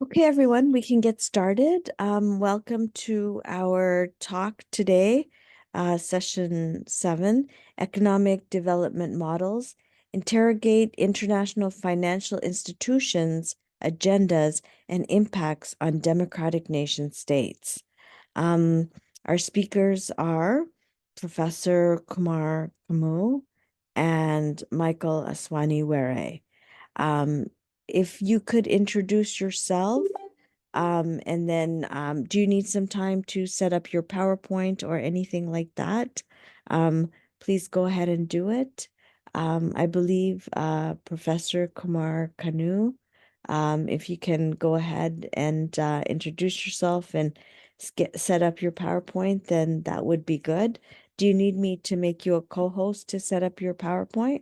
Okay, everyone, we can get started. Welcome to our talk today, session 7, Economic Development Models, Interrogate International Financial Institutions, Agendas, and Impacts on Democratic Nation States. Our speakers are Professor Kumar Kamu and Michael Aswani-Were. If you could introduce yourself, and then do you need some time to set up your PowerPoint or anything like that? Please go ahead and do it. I believe Professor Kumar Kanu, if you can go ahead and introduce yourself and set up your PowerPoint, then that would be good. Do you need me to make you a co-host to set up your PowerPoint?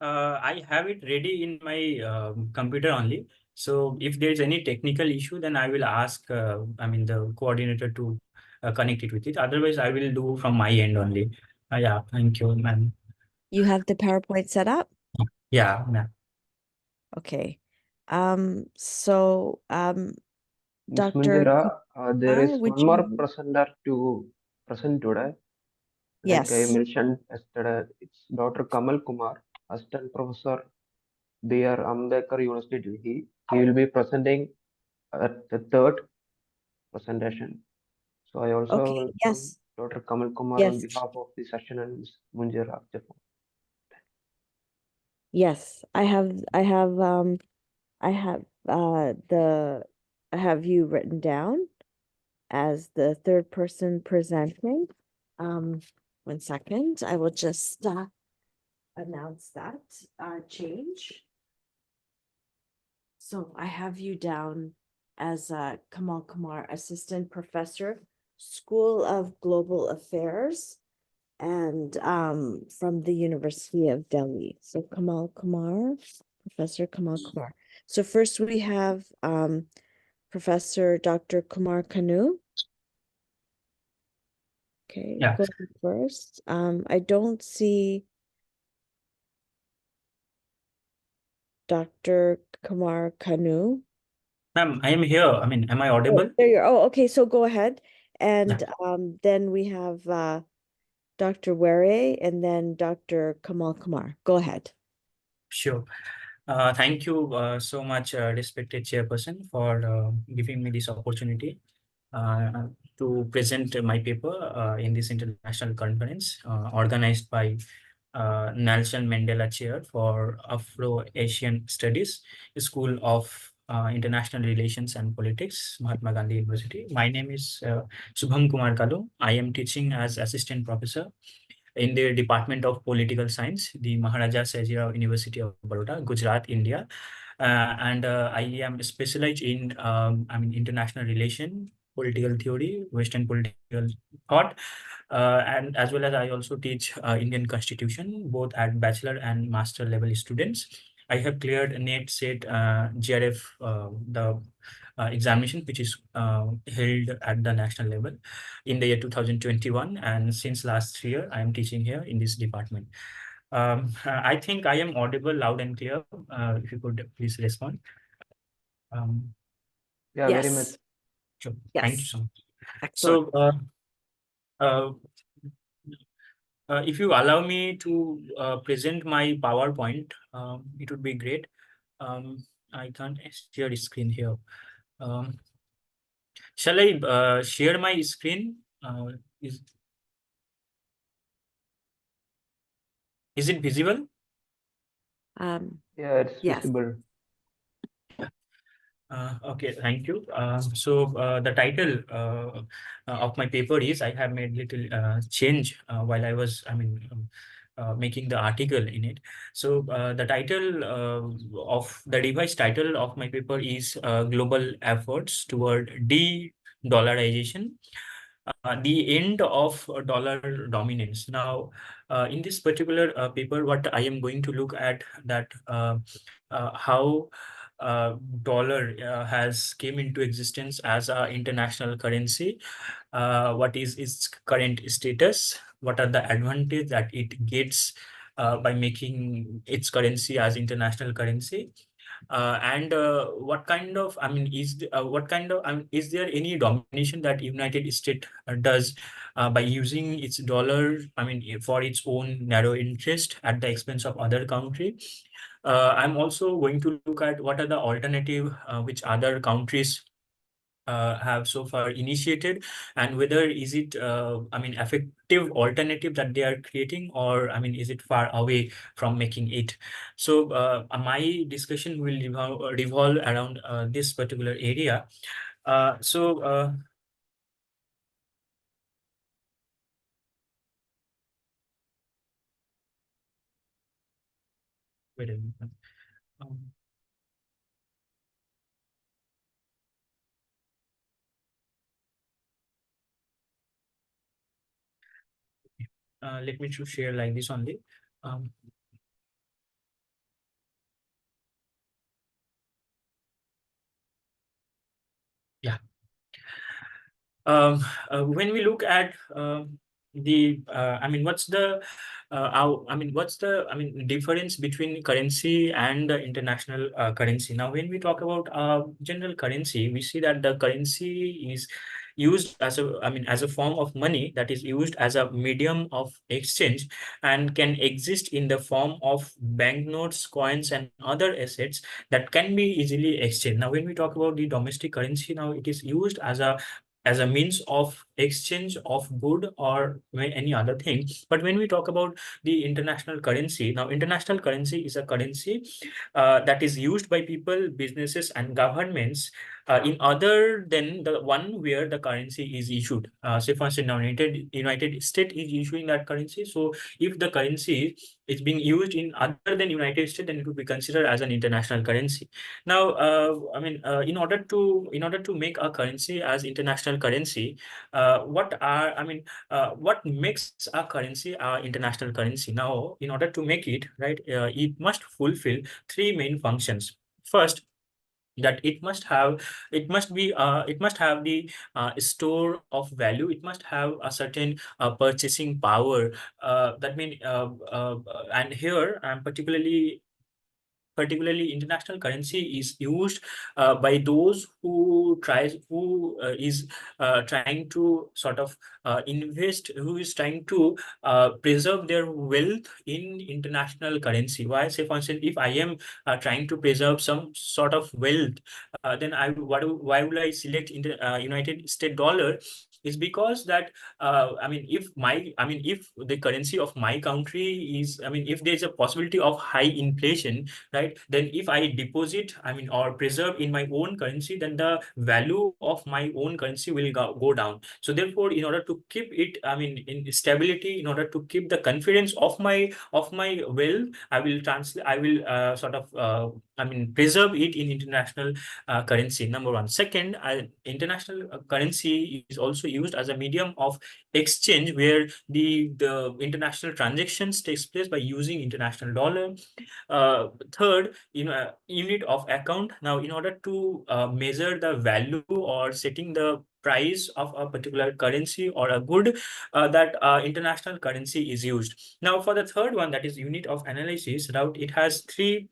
I have it ready in my computer only. So if there is any technical issue, then I will ask, the coordinator to connect it with it. Otherwise, I will do from my end only. Yeah, thank you, ma'am. You have the PowerPoint set up? Yeah, ma'am. Okay. So, Ms. Dr. Manjira, there Kumar, is would one more you? presenter to present today. Like I Yes. mentioned yesterday, it's Dr. Kamal Kumar, Assistant Professor there, Ambedkar University, Delhi. He will be presenting at the third presentation. So I also Okay. welcome Yes. Dr. Kamal Kumar on Yes. behalf of the session and Ms. Manjira. Yes. I have I have you written down as the third person presenting. Um, 1 second. I will just announce that change. So I have you down as Kamal Kumar, Assistant Professor, School of Global Affairs, and from the University of Delhi. So Kamal Kumar, Professor Kamal Kumar. So first we have Professor Dr. Kumar Kanu. Okay, Yeah, go ahead first. I don't see Dr. Kumar Kanu. ma'am, I am here. Am I Oh, audible? there you are. Oh, okay, so go ahead. Yeah, And then we have Dr. Were and then Dr. Kamal Kumar. Go ahead. sure. Thank you so much, respected chairperson, for giving me this opportunity uh, to present my paper in this international conference organized by Nelson Mandela Chair for Afro-Asian Studies, School of International Relations and Politics, Mahatma Gandhi University. My name is Subham Kumar Kalu. I am teaching as assistant professor in the Department of Political Science, the Maharaja Sejirao University of Baroda, Gujarat, India. And I am specialized in, international relation, political theory, Western political thought, and as well as I also teach Indian Constitution, both at bachelor and master level students. I have cleared NET, SET, GRF, the examination, which is held at the national level in the year 2021. And since last year, I am teaching here in this department. I think I am audible loud and clear. If you could please respond. Um, Yeah, very much. Yes. sure. Thank you Yes. so much. Excellent. So, uh, if you allow me to present my PowerPoint, it would be great. Um, I can't share the screen here. Um, shall I share my screen? Is is it visible? Yeah, it's Yes. visible. Okay, thank you. So the title of my paper is, I have made little change while I was, making the article in it. So the title of the revised title of my paper is Global Efforts Toward De-Dollarization, the end of dollar dominance. Now, in this particular paper, what I am going to look at that how dollar has came into existence as a international currency. What is its current status? What are the advantages that it gets by making its currency as international currency? And what kind of, I mean, what kind of, is there any domination that United States does by using its dollar, I mean, for its own narrow interest at the expense of other country? I'm also going to look at what are the alternative which other countries have so far initiated, and whether is it I mean effective alternative that they are creating, or I mean is it far away from making it. So my discussion will revolve around this particular area. So wait a minute. Um, Let me to share like this only. um, yeah. When we look at I mean, what's the I mean, what's the, I mean, difference between currency and the international currency? Now, when we talk about general currency, we see that the currency is used as a, I mean, as a form of money that is used as a medium of exchange and can exist in the form of banknotes, coins, and other assets that can be easily exchanged. Now, when we talk about the domestic currency, now it is used as a means of exchange of good or any other thing. But when we talk about the international currency, now international currency is a currency that is used by people, businesses, and governments in other than the one where the currency is issued. Say for instance, now United States is issuing that currency. So if the currency is being used in other than United States, then it would be considered as an international currency. Now, I mean, in order to make a currency as international currency, what makes a currency international currency? Now, in order to make it right, it must fulfill three main functions. First, that it must have the store of value. It must have a certain purchasing power. That mean And here I'm particularly international currency is used by those who is trying to sort of invest, who is trying to preserve their wealth in international currency. Why? Say for instance, if I am trying to preserve some sort of wealth, then why would I select United States dollar? Is because that if the currency of my country is, I mean, if there's a possibility of high inflation, right, then if I deposit, I mean, or preserve in my own currency, then the value of my own currency will go down. So therefore, in order to keep it, I mean, in stability, in order to keep the confidence of my wealth, I will sort of I mean, preserve it in international currency. Number one. Second, international currency is also used as a medium of exchange, where the international transactions takes place by using international dollar. Third, unit of account. Now, in order to measure the value or setting the price of a particular currency or a good, that international currency is used. Now, for the third one, that is unit of analysis. Now, it has three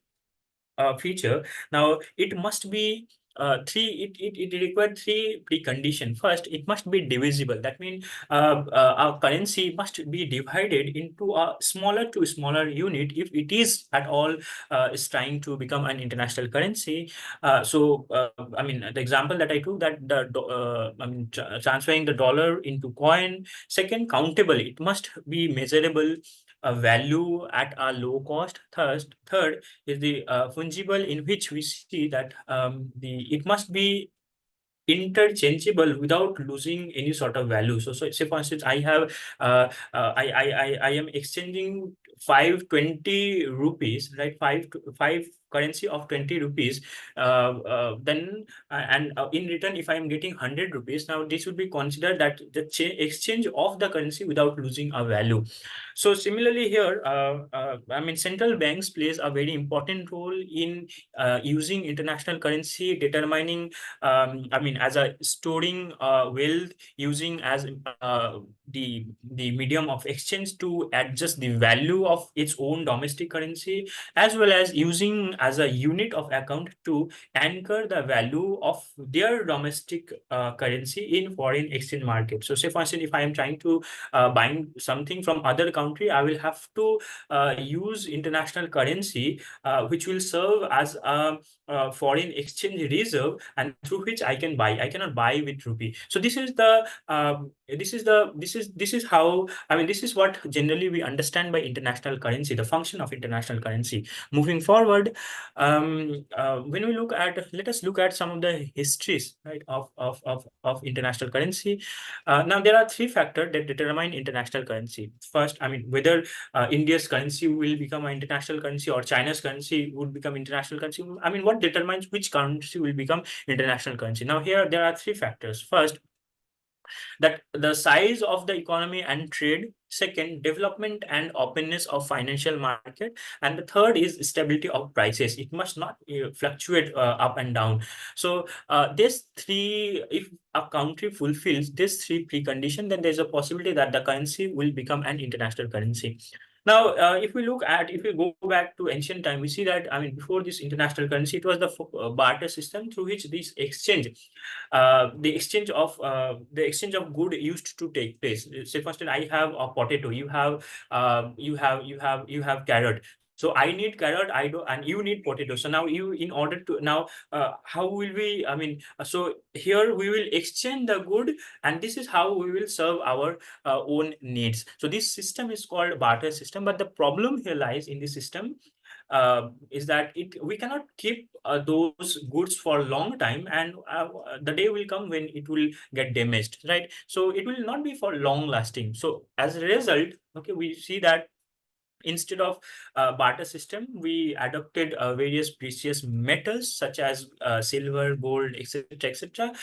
feature. Now, it must be it requires three precondition. First, it must be divisible. That means our currency must be divided into a smaller to smaller unit if it is at all is trying to become an international currency. I mean, the example that I took, that transferring the dollar into coin. Second, countable. It must be measurable, a value at a low cost. Third is the fungible, in which we see that the it must be interchangeable without losing any sort of value. So say for instance, I have I am exchanging 520 rupees, right? Five currency of 20 rupees. Then and In return, if I am getting 100 rupees, now this would be considered that the exchange of the currency without losing a value. So similarly here, I mean, central banks plays a very important role in using international currency, determining, I mean, as a storing wealth, using as the medium of exchange to adjust the value of its own domestic currency, as well as using as a unit of account to anchor the value of their domestic currency in foreign exchange market. So say for instance, if I am trying to buy something from other country, I will have to use international currency, which will serve as a foreign exchange reserve, and through which I can buy. I cannot buy with rupee. So this is how, I mean, this is what generally we understand by international currency, the function of international currency. Moving forward, when we look at, let us look at some of the histories, right, of international currency. Now there are three factors that determine international currency. First, I mean, whether India's currency will become an international currency or China's currency would become international currency. I mean, what determines which currency will become international currency? Now here there are three factors. First, that the size of the economy and trade. Second, development and openness of financial market. And the third is stability of prices. It must not fluctuate up and down. So these three, if a country fulfills these three preconditions, then there's a possibility that the currency will become an international currency. Now, if we go back to ancient time, we see that, I mean, before this international currency, it was the barter system through which this exchange, the exchange of good used to take place. Say, for instance, I have a potato, you have carrot. So I need carrot, I do, and you need potato. So now you, in order to now, how will we? I mean, so here we will exchange the good, and this is how we will serve our own needs. So this system is called barter system. But the problem here lies in this system, is that we cannot keep those goods for a long time, and the day will come when it will get damaged, right? So it will not be for long lasting. So as a result, okay, we see that instead of barter system, we adopted various precious metals such as silver, gold, etc., etc.,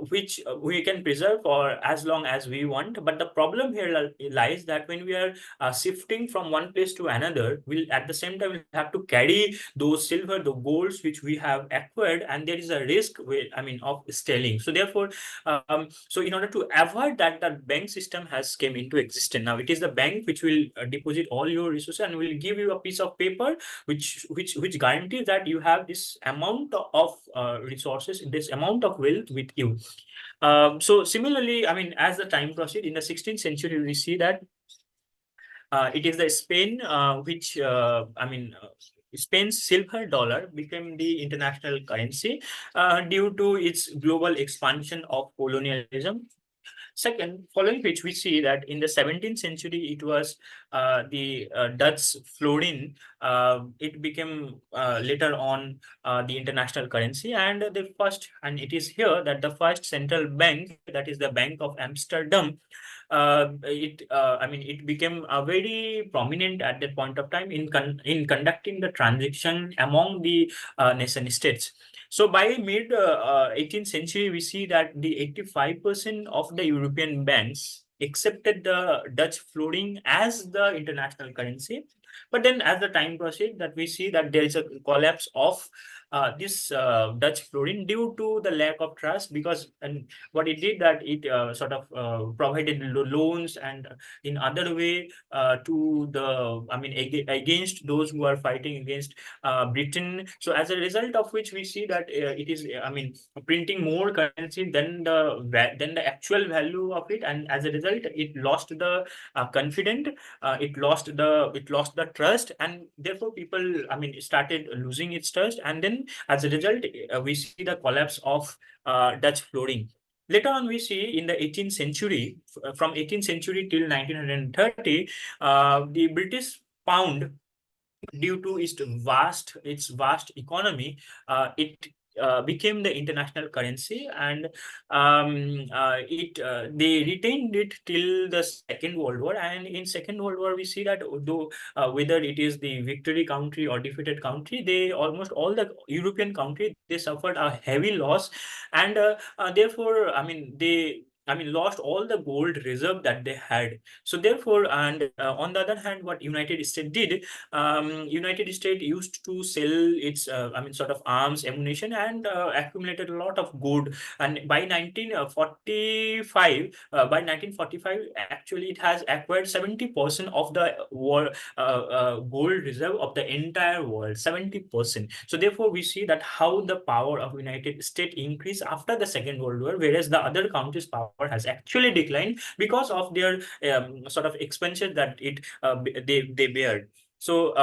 which we can preserve for as long as we want. But the problem here lies that when we are shifting from one place to another, we'll at the same time we'll have to carry those silver, the golds which we have acquired, and there is a risk with, I mean, of stealing. So therefore, so in order to avoid that, the bank system has came into existence. Now it is the bank which will deposit all your resources and will give you a piece of paper which guarantees that you have this amount of resources, this amount of wealth with you. So similarly, I mean, as the time proceeds, in the 16th century, we see that it is the Spain which, Spain's silver dollar became the international currency due to its global expansion of colonialism. Second, following which we see that in the 17th century, it was the Dutch florin. It became later on the international currency, and it is here that the first central bank, that is the Bank of Amsterdam, it became very prominent at that point of time in conducting the transaction among the nation states. So by mid 18th century, we see that the 85% of the European banks accepted the Dutch florin as the international currency. But then as the time proceeds, that we see that there is a collapse of this Dutch florin due to the lack of trust, because and what it did that it sort of provided loans and in other way to the, I mean, against those who are fighting against Britain. So as a result of which we see that it is, I mean, printing more currency than the actual value of it, and as a result, it lost the confidence, it lost the trust, and therefore people, I mean, started losing its trust, and then as a result, we see the collapse of Dutch florin. Later on, we see in the 18th century, from 18th century till 1930, the British pound, due to its vast economy, it became the international currency, and they retained it till the Second World War. And in Second World War, we see that though whether it is the victory country or defeated country, they almost all the European country, they suffered a heavy loss, and therefore, I mean, they lost all the gold reserve that they had. So therefore, and on the other hand, what United States did, United States used to sell its, sort of arms, ammunition, and accumulated a lot of gold. And by 1945, actually, it has acquired 70% of the world gold reserve of the entire world, 70%. So therefore, we see that how the power of United States increased after the Second World War, whereas the other countries' power has actually declined because of their sort of expenses that they bear. So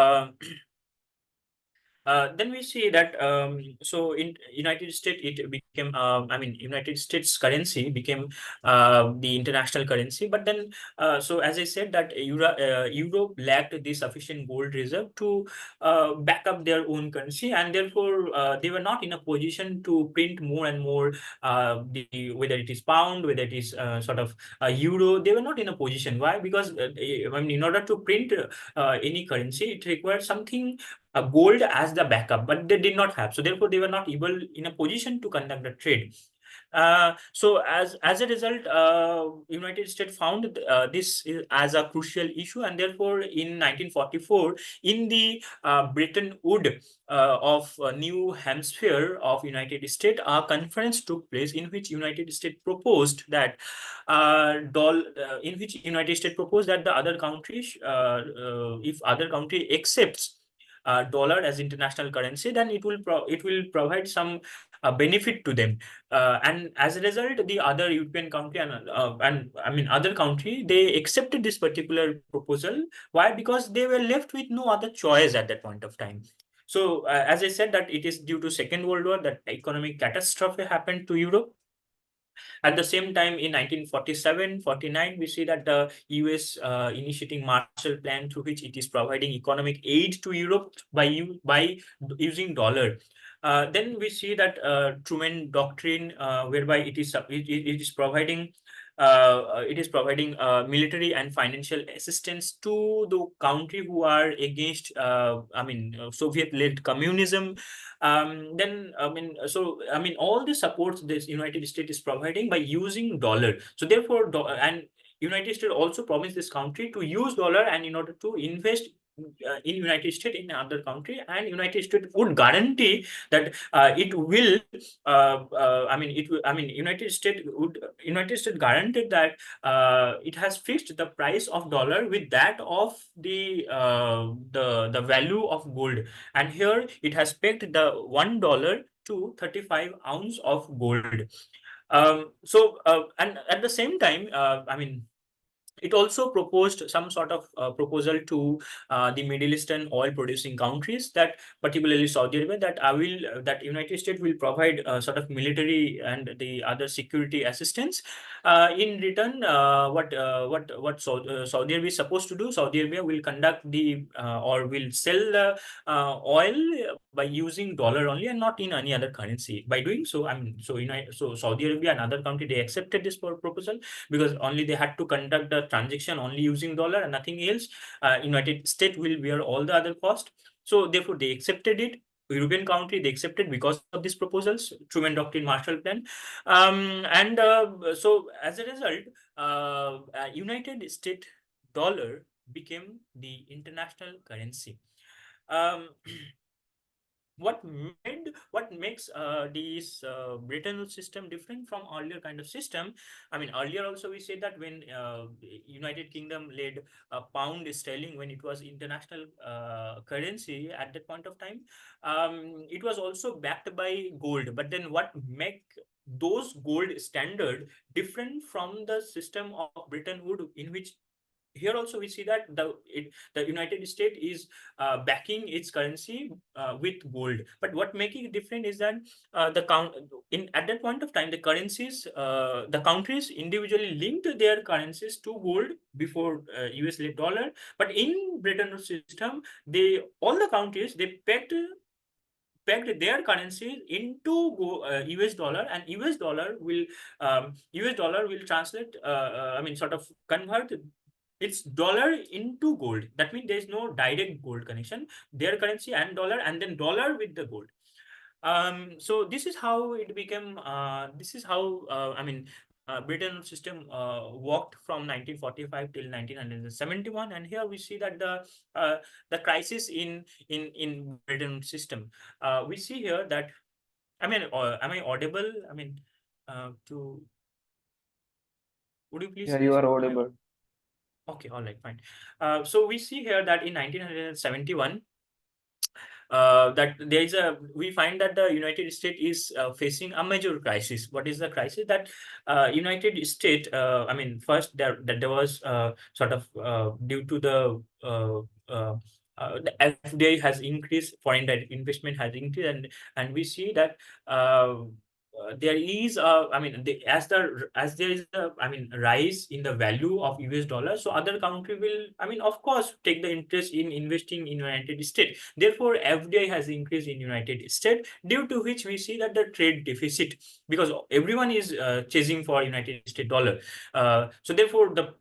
then we see that so in United States it became United States currency became the international currency. But then so as I said that Europe lacked the sufficient gold reserve to back up their own currency, and therefore they were not in a position to print more and more whether it is pound, whether it is sort of euro. They were not in a position. Why? Because in order to print any currency, it requires something gold as the backup, but they did not have. So therefore, they were not able in a position to conduct the trade. So as a result, United States found this as a crucial issue, and therefore in 1944, in the Bretton Woods of New Hampshire of United States, a conference took place in which United States proposed that the other countries, if other country accepts dollar as international currency, then it will provide some benefit to them. And as a result, the other European country and other country, they accepted this particular proposal. Why? Because they were left with no other choice at that point of time. So as I said, that it is due to Second World War that economic catastrophe happened to Europe. At the same time, in 1947-49, we see that the US initiating Marshall Plan, through which it is providing economic aid to Europe by using dollar. Then we see that Truman Doctrine, whereby it is providing military and financial assistance to the country who are against Soviet-led communism. All the supports this United States is providing by using dollar. So therefore, and United States also promised this country to use dollar, and in order to invest in United States in another country, and United States would guarantee that it will. United States guaranteed that it has fixed the price of dollar with that of the value of gold, and here it has pegged the $1 to 35 ounce of gold. And at the same time, it also proposed some sort of proposal to the Middle Eastern oil producing countries, that particularly Saudi Arabia, that United States will provide sort of military and the other security assistance. In return, Saudi Arabia is supposed to do, Saudi Arabia will conduct the or will sell the oil by using dollar only and not in any other currency. By doing so, so Saudi Arabia and other country, they accepted this proposal, because only they had to conduct the transaction only using dollar and nothing else. United States will bear all the other cost. So therefore, they accepted it. European country, they accepted because of these proposals, Truman Doctrine, Marshall Plan. So as a result, United States dollar became the international currency. What makes this Bretton Woods system different from earlier kind of system? Earlier also we said that when United Kingdom led pound sterling, when it was international currency at that point of time, it was also backed by gold. But then what make those gold standard different from the system of Bretton Woods, in which here also we see that the United States is backing its currency with gold. But what making it different is that at that point of time, the currencies, the countries individually linked their currencies to gold before US led dollar. But in Bretton Woods system, all the countries, they pegged their currency into US dollar, and US dollar will translate, sort of convert it's dollar into gold. That means there is no direct gold connection, their currency and dollar, and then dollar with the gold. So this is how it became. This is how Britain system worked from 1945 till 1971, and here we see that the crisis in Britain system. We see here that, I mean, am I audible? I mean, to would you please Yeah, you are I, audible. okay, all right, fine. So we see here that in 1971, that there is a we find that the United States is facing a major crisis. What is the crisis? That United States, I mean, first there was sort of due to the FDI has increased, foreign direct investment has increased, and we see that there is I mean as there is a, I mean, rise in the value of US dollar, so other country will, I mean, of course, take the interest in investing in United States. Therefore, FDI has increased in United States, due to which we see that the trade deficit, because everyone is chasing for United States dollar. So therefore, the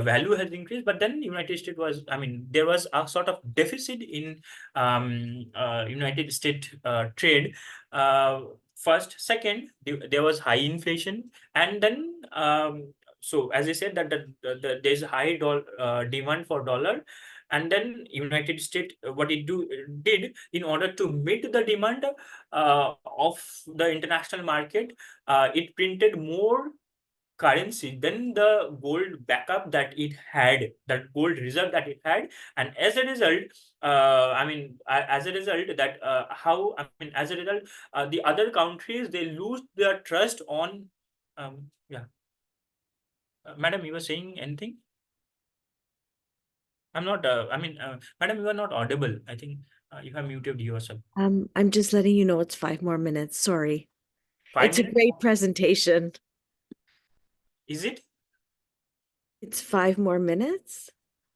value has increased, but then United States was, I mean, there was a sort of deficit in United States trade. First, second, there was high inflation, and then so as I said that there's a high demand for dollar, and then United States, what it did in order to meet the demand of the international market, it printed more currency than the gold backup that it had, that gold reserve that it had. And as a result, as a result that how I mean as a result, the other countries, they lose their trust on yeah. Madam, you were saying anything? I'm not madam, you are not audible. I think you have muted yourself. I'm just letting you know it's 5 more minutes. Sorry. 5 It's a minutes, great presentation. is it? It's 5 more minutes.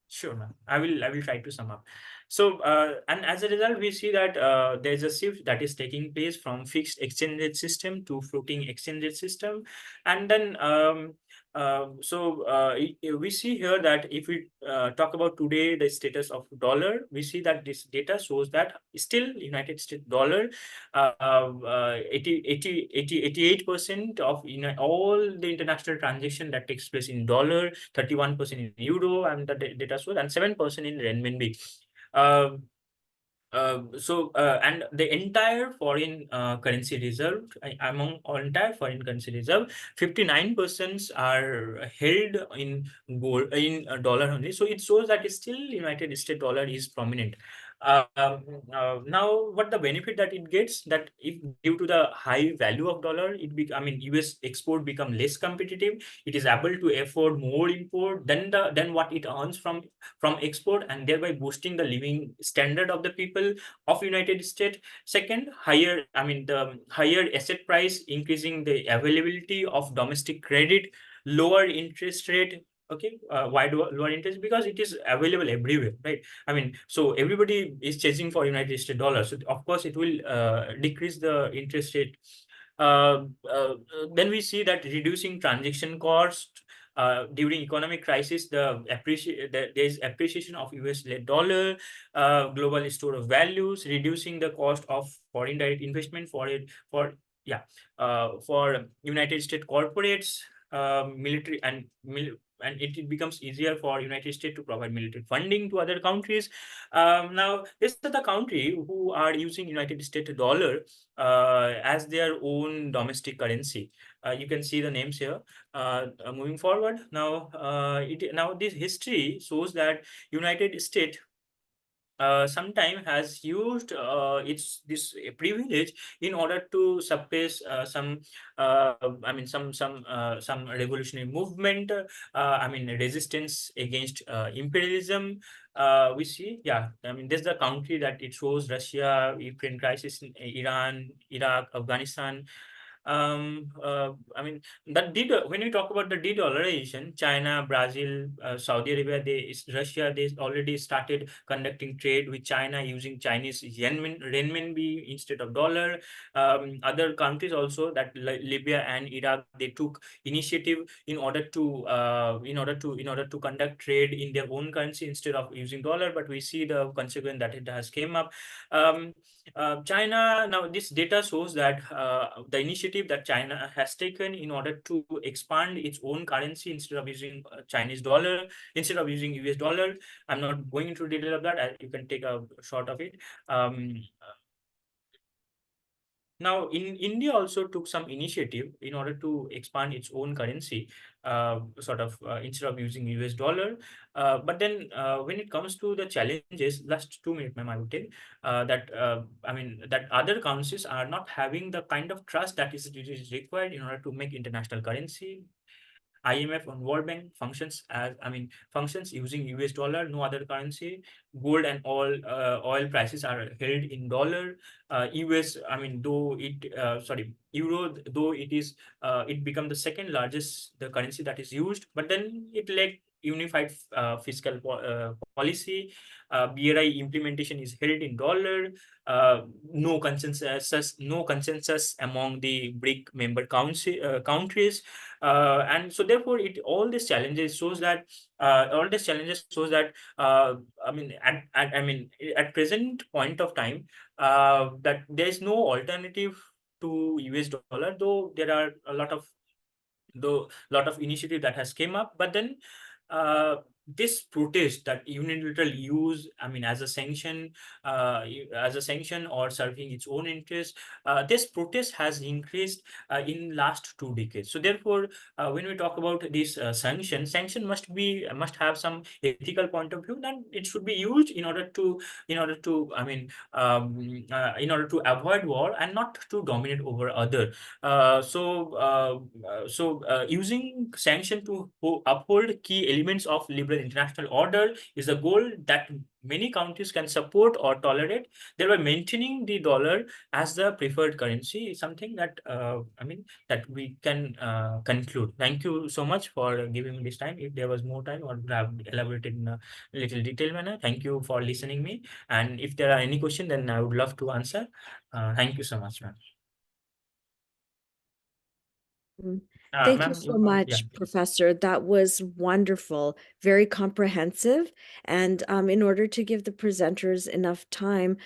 Sure, ma'am. I will try to sum up. So, and as a result, we see that there's a shift that is taking place from fixed exchange rate system to floating exchange rate system, and then we see here that if we talk about today the status of dollar, we see that this data shows that still United States dollar, 88% of all the international transaction that takes place in dollar, 31% in euro, and the data shows, and 7% in renminbi. And the entire foreign currency reserve, among all entire foreign currency reserve, 59% are held in gold, in dollar only. So it shows that still United States dollar is prominent. Now, what the benefit that it gets, that if due to the high value of dollar, I mean, US export become less competitive. It is able to afford more import than what it earns from export, and thereby boosting the living standard of the people of United States. Second, the higher asset price, increasing the availability of domestic credit, lower interest rate. Okay, why do lower interest? Because it is available everywhere, right? I mean, so everybody is chasing for United States dollar, so of course it will decrease the interest rate. uh, uh, then we see that reducing transaction cost during economic crisis, there is appreciation of US dollar, global store of values, reducing the cost of foreign direct investment for United States corporates, military and it becomes easier for United States to provide military funding to other countries. Now, this is the country who are using United States dollar as their own domestic currency. You can see the names here. Moving forward, now this history shows that United States sometime has used its this privilege in order to suppress some revolutionary movement, resistance against imperialism. We see, yeah, I mean, there's the country that it shows: Russia, Ukraine crisis, Iran, Iraq, Afghanistan. That did when we talk about the de-dollarization, China, Brazil, Saudi Arabia, Russia, they already started conducting trade with China using Chinese renminbi instead of dollar. Other countries also, that Libya and Iraq, they took initiative in order to conduct trade in their own currency instead of using dollar. But we see the consequence that it has came up. China, now this data shows that the initiative that China has taken in order to expand its own currency instead of using Chinese dollar, instead of using US dollar. I'm not going into detail of that. You can take a shot of it. Now, in India also took some initiative in order to expand its own currency, instead of using US dollar. But then when it comes to the challenges, last 2 minutes, ma'am, I would take that other countries are not having the kind of trust that is required in order to make international currency. IMF and World Bank functions using US dollar, no other currency. Gold and oil prices are held in dollar. US, euro, though it become the second largest the currency that is used, but then it lacked unified fiscal policy. BRI implementation is held in dollar. No consensus among the BRIC member countries. And so therefore all these challenges shows that at present point of time, that there is no alternative to US dollar, though there are a lot of initiative that has came up. But then uh, this protest that unilateral use, as a sanction or serving its own interest, this protest has increased in last 2 decades. So therefore, when we talk about this sanction must have some ethical point of view, then it should be used in order to in order to avoid war and not to dominate over other. Using sanction to uphold key elements of liberal international order is a goal that many countries can support or tolerate, thereby maintaining the dollar as the preferred currency. Is something that that we can conclude. Thank you so much for giving me this time. If there was more time, I would have elaborated in a little detailed manner. Thank you for listening me. And if there are any questions, then I would love to answer. Thank you so much, ma'am. Thank you Ma'am, so much, Professor. That was wonderful, very comprehensive. And in order to give the presenters enough time,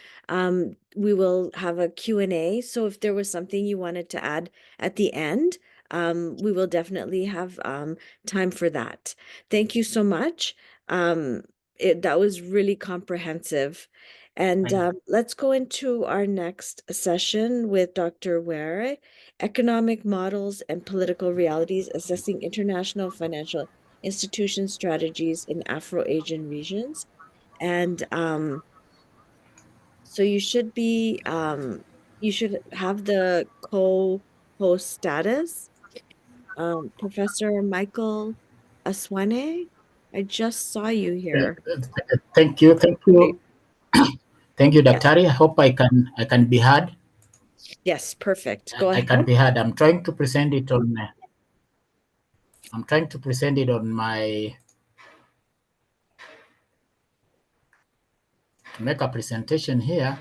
we will have a Q&A. So if there was something you wanted to add at the end, we will definitely have time for that. Thank you so much. That was really comprehensive. And let's go into our next session with Dr. Ware. Economic Models and Political Realities Assessing International Financial Institution Strategies in Afro-Asian Regions. And so you should have the co-host status. Professor Michael Aswane, I just saw you here. Thank you. Great. Thank you, Yes. Daktari. I hope I can be heard. Yes, perfect. Go ahead. I can be heard. I'm trying to present it on. I'm trying to present it on my. To make a presentation here.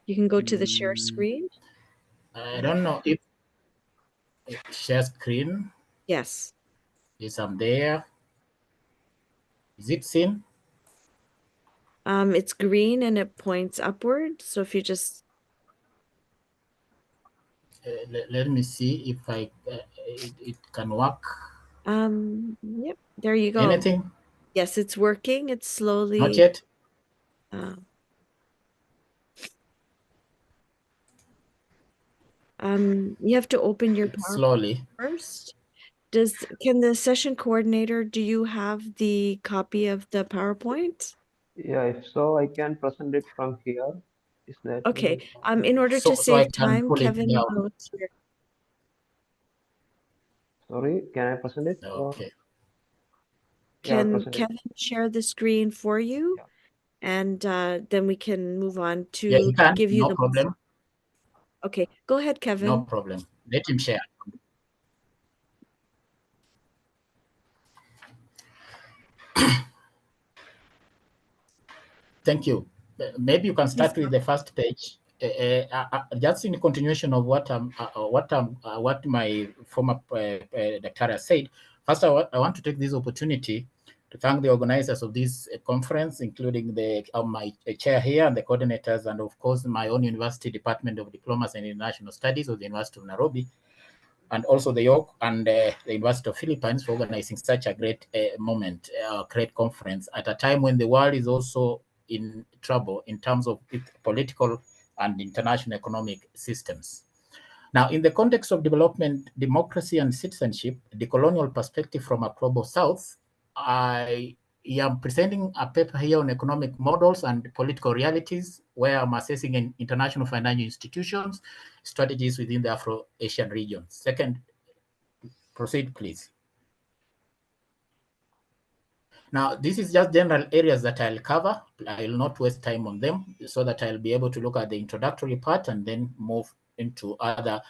You can go to the share screen. I don't know if share screen. Yes. Is I'm there. Is it seen? It's green and it points upward. So if you just let me see if it can work. Yep, there you go. Anything? Yes, it's working. It's slowly. Not yet. You have to open your PowerPoint slowly first. Can the session coordinator, do you have the copy of the PowerPoint? Yeah, if so, I can present it from here. Is that okay? In order to so save I can time, pull it Kevin down. will share. Sorry, can I present it? Okay. Can Kevin share the screen for you? Yeah. And then we can move on to Yeah, you can. give you No problem. Okay, go ahead, Kevin. No problem. Let him share. Thank you. Maybe you can start with the first page. Just in continuation of what my former doctor said. First, I want to take this opportunity to thank the organizers of this conference, including my chair here and the coordinators, and of course my own university, Department of Diplomacy and International Studies of the University of Nairobi, and also the York and the University of Philippines for organizing such a great great conference at a time when the world is also in trouble in terms of its political and international economic systems. Now, in the context of development, democracy, and citizenship, the colonial perspective from a global south, I am presenting a paper here on economic models and political realities, where I'm assessing in international financial institutions, strategies within the Afro-Asian region. Second, proceed, please. Now, this is just general areas that I'll cover. I will not waste time on them so that I'll be able to look at the introductory part and then move into other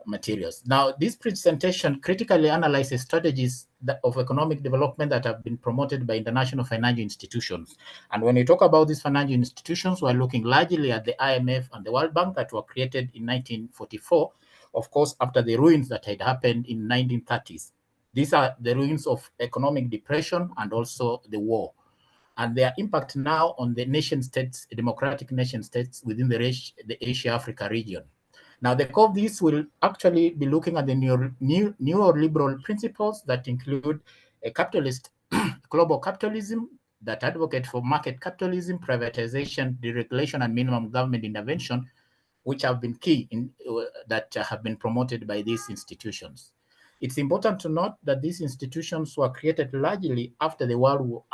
materials. Now, this presentation critically analyzes strategies of economic development that have been promoted by international financial institutions. And when we talk about these financial institutions, we're looking largely at the IMF and the World Bank that were created in 1944, of course, after the ruins that had happened in 1930s. These are the ruins of economic depression and also the war, and their impact now on the nation states, democratic nation states within the Asia-Africa region. Now, the core of this will actually be looking at the neoliberal principles that include a capitalist, global capitalism that advocate for market capitalism, privatization, deregulation, and minimum government intervention, which have been key that have been promoted by these institutions. It's important to note that these institutions were created largely after the World War,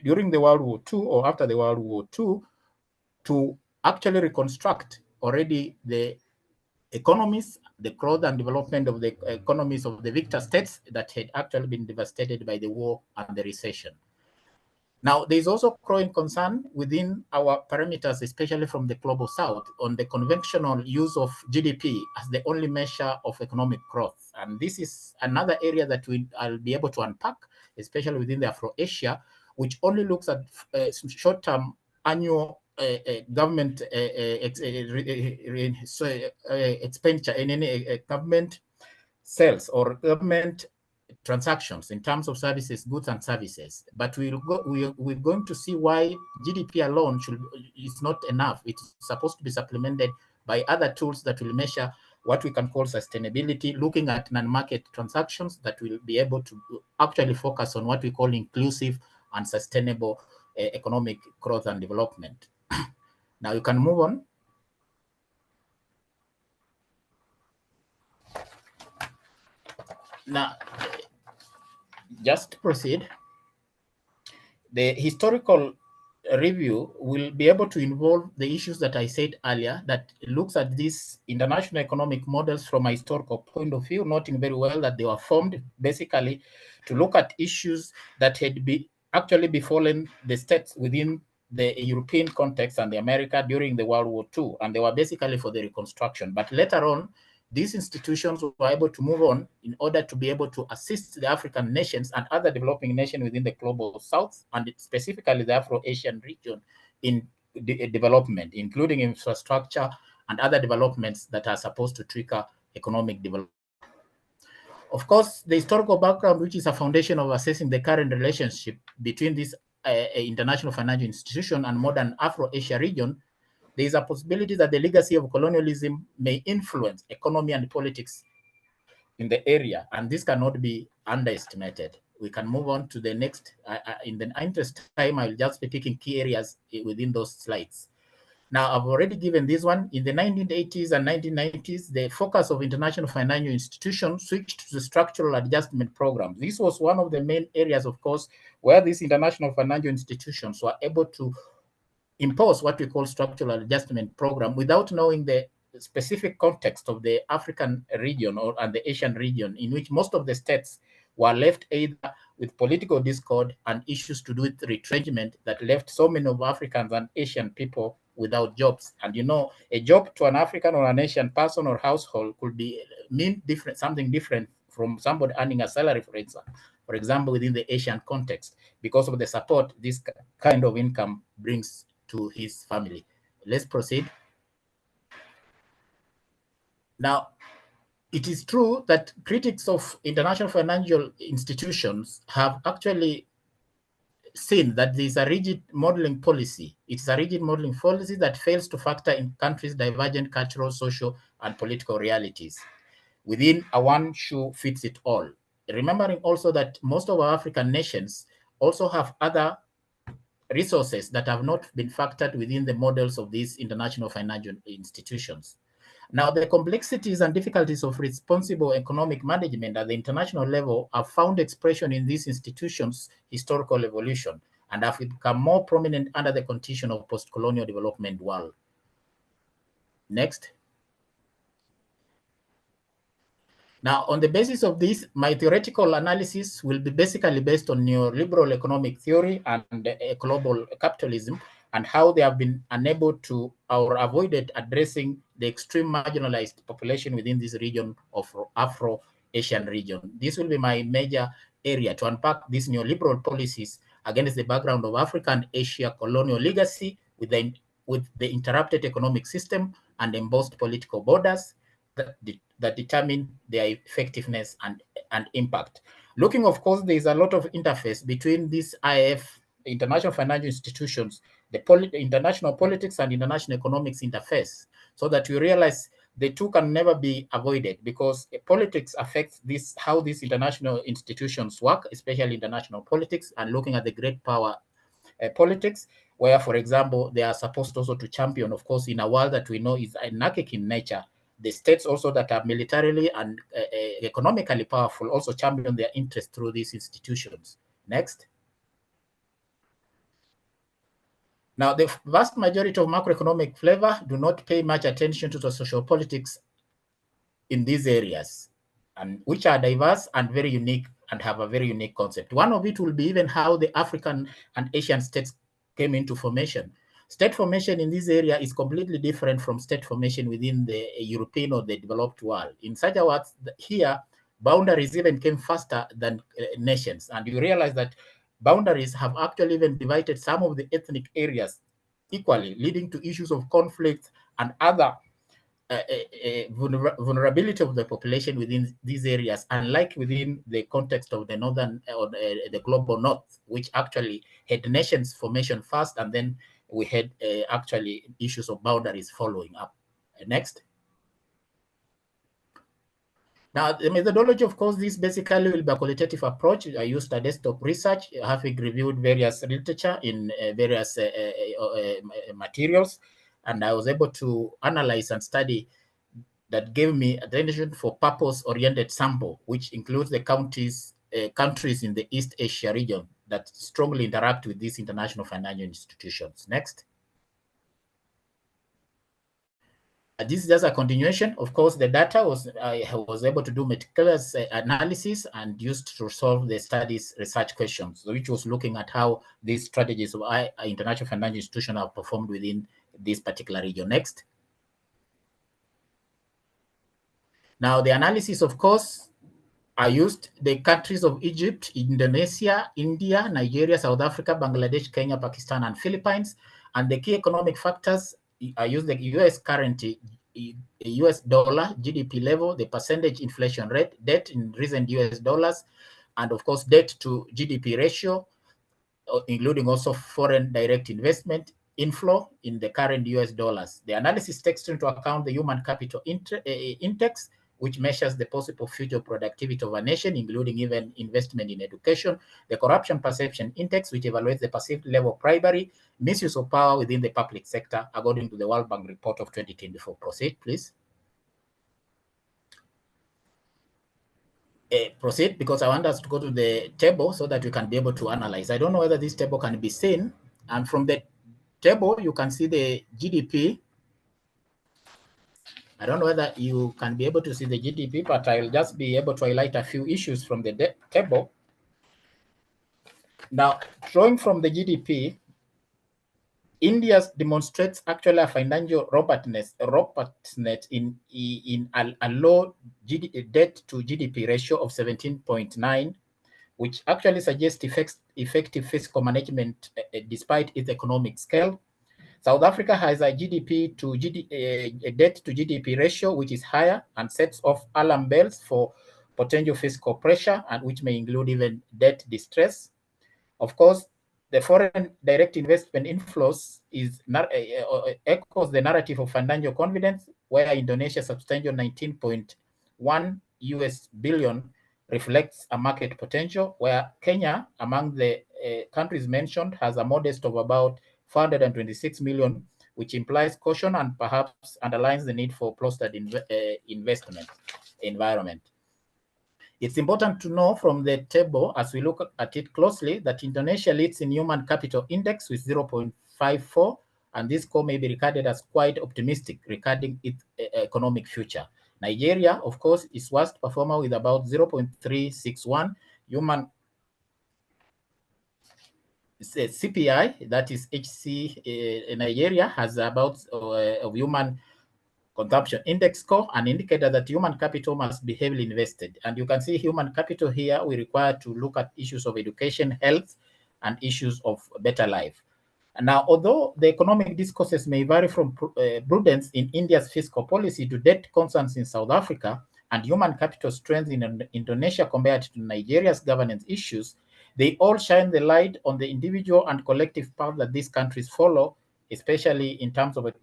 during the World War II or after the World War II, to actually reconstruct already the economies, the growth and development of the economies of the victor states that had actually been devastated by the war and the recession. Now, there's also growing concern within our parameters, especially from the global south, on the conventional use of GDP as the only measure of economic growth. And this is another area that I'll be able to unpack, especially within the Afro-Asia, which only looks at short-term annual government expenditure in any government sales or government transactions in terms of services, goods and services. But we're going to see why GDP alone is not enough. It's supposed to be supplemented by other tools that will measure what we can call sustainability, looking at non-market transactions that will be able to actually focus on what we call inclusive and sustainable economic growth and development. Now you can move on. Now, just to proceed, the historical review will be able to involve the issues that I said earlier, that looks at these international economic models from a historical point of view, noting very well that they were formed basically to look at issues that had actually befallen the states within the European context and the America during the World War II, and they were basically for the reconstruction. But later on, these institutions were able to move on in order to be able to assist the African nations and other developing nations within the global south, and specifically the Afro-Asian region in development, including infrastructure and other developments that are supposed to trigger economic development. Of course, the historical background, which is a foundation of assessing the current relationship between this international financial institution and modern Afro-Asia region, there is a possibility that the legacy of colonialism may influence economy and politics in the area, and this cannot be underestimated. We can move on to the next. In the interest of time, I'll just be picking key areas within those slides. Now, I've already given this one. In the 1980s and 1990s, the focus of international financial institutions switched to the structural adjustment program. This was one of the main areas, of course, where these international financial institutions were able to impose what we call structural adjustment program without knowing the specific context of the African region and the Asian region, in which most of the states were left either with political discord and issues to do with retrenchment that left so many of Africans and Asian people without jobs. And you know, a job to an African or an Asian person or household could mean something different from somebody earning a salary, for example, within the Asian context, because of the support this kind of income brings to his family. Let's proceed. Now, it is true that critics of international financial institutions have actually seen that there is a rigid modeling policy. It's a rigid modeling policy that fails to factor in countries' divergent cultural, social, and political realities within a one-shoe-fits-it-all. Remembering also that most of our African nations also have other resources that have not been factored within the models of these international financial institutions. Now, the complexities and difficulties of responsible economic management at the international level have found expression in these institutions' historical evolution and have become more prominent under the condition of post-colonial development world. Next. Now, on the basis of this, my theoretical analysis will be basically based on neoliberal economic theory and global capitalism and how they have been unable to or avoided addressing the extreme marginalized population within this region of Afro-Asian region. This will be my major area to unpack these neoliberal policies against the background of African Asia colonial legacy with the interrupted economic system and embossed political borders that determine their effectiveness and impact. Looking, of course, there is a lot of interface between these IF, international financial institutions, the international politics and international economics interface, so that you realize the two can never be avoided because politics affects how these international institutions work, especially international politics, and looking at the great power politics, where, for example, they are supposed also to champion, of course, in a world that we know is anarchic in nature. The states also that are militarily and economically powerful also champion their interests through these institutions. Next. Now, the vast majority of macroeconomic flavor do not pay much attention to the social politics in these areas, and which are diverse and very unique and have a very unique concept. One of it will be even how the African and Asian states came into formation. State formation in this area is completely different from state formation within the European or the developed world. In such a words, here, boundaries even came faster than nations. And you realize that boundaries have actually even divided some of the ethnic areas equally, leading to issues of conflict and other vulnerability of the population within these areas, unlike within the context of the northern or the global north, which actually had nations formation first, and then we had actually issues of boundaries following up. Next. Now, the methodology, of course, this basically will be a qualitative approach. I used a desktop research, having reviewed various literature in various materials, and I was able to analyze and study that gave me attention for purpose-oriented sample, which includes the countries in the East Asia region that strongly interact with these international financial institutions. Next. This is just a continuation. Of course, the data I was able to do meticulous analysis and used to solve the study's research questions, which was looking at how these strategies of international financial institutions have performed within this particular region. Next. Now, the analysis, of course, I used the countries of Egypt, Indonesia, India, Nigeria, South Africa, Bangladesh, Kenya, Pakistan, and Philippines. And the key economic factors, I used the US currency, US dollar, GDP level, the percentage inflation rate, debt in recent US dollars, and of course, debt to GDP ratio, including also foreign direct investment inflow in the current US dollars. The analysis takes into account the human capital index, which measures the possible future productivity of a nation, including even investment in education, the corruption perception index, which evaluates the perceived level of bribery, misuse of power within the public sector, according to the World Bank report of 2024. Proceed, please. Proceed, because I want us to go to the table so that we can be able to analyze. I don't know whether this table can be seen. And from the table, you can see the GDP. I don't know whether you can be able to see the GDP, but I'll just be able to highlight a few issues from the table. Now, drawing from the GDP, India demonstrates actually a financial robustness in a low debt to GDP ratio of 17.9, which actually suggests effective fiscal management despite its economic scale. South Africa has a GDP to debt to GDP ratio, which is higher and sets off alarm bells for potential fiscal pressure, and which may include even debt distress. Of course, the foreign direct investment inflows echoes the narrative of financial confidence, where Indonesia's substantial 19.1 US billion reflects a market potential, where Kenya, among the countries mentioned, has a modest of about 426 million, which implies caution and perhaps underlines the need for clustered investment environment. It's important to know from the table, as we look at it closely, that Indonesia leads in human capital index with 0.54, and this score may be regarded as quite optimistic regarding its economic future. Nigeria, of course, is worst performer with about 0.361. Human CPI, that is HC, Nigeria has about of human consumption index score, an indicator that human capital must be heavily invested. And you can see human capital here, we require to look at issues of education, health, and issues of better life. Now, although the economic discourses may vary from prudence in India's fiscal policy to debt concerns in South Africa and human capital strength in Indonesia compared to Nigeria's governance issues, they all shine the light on the individual and collective path that these countries follow, especially in terms of a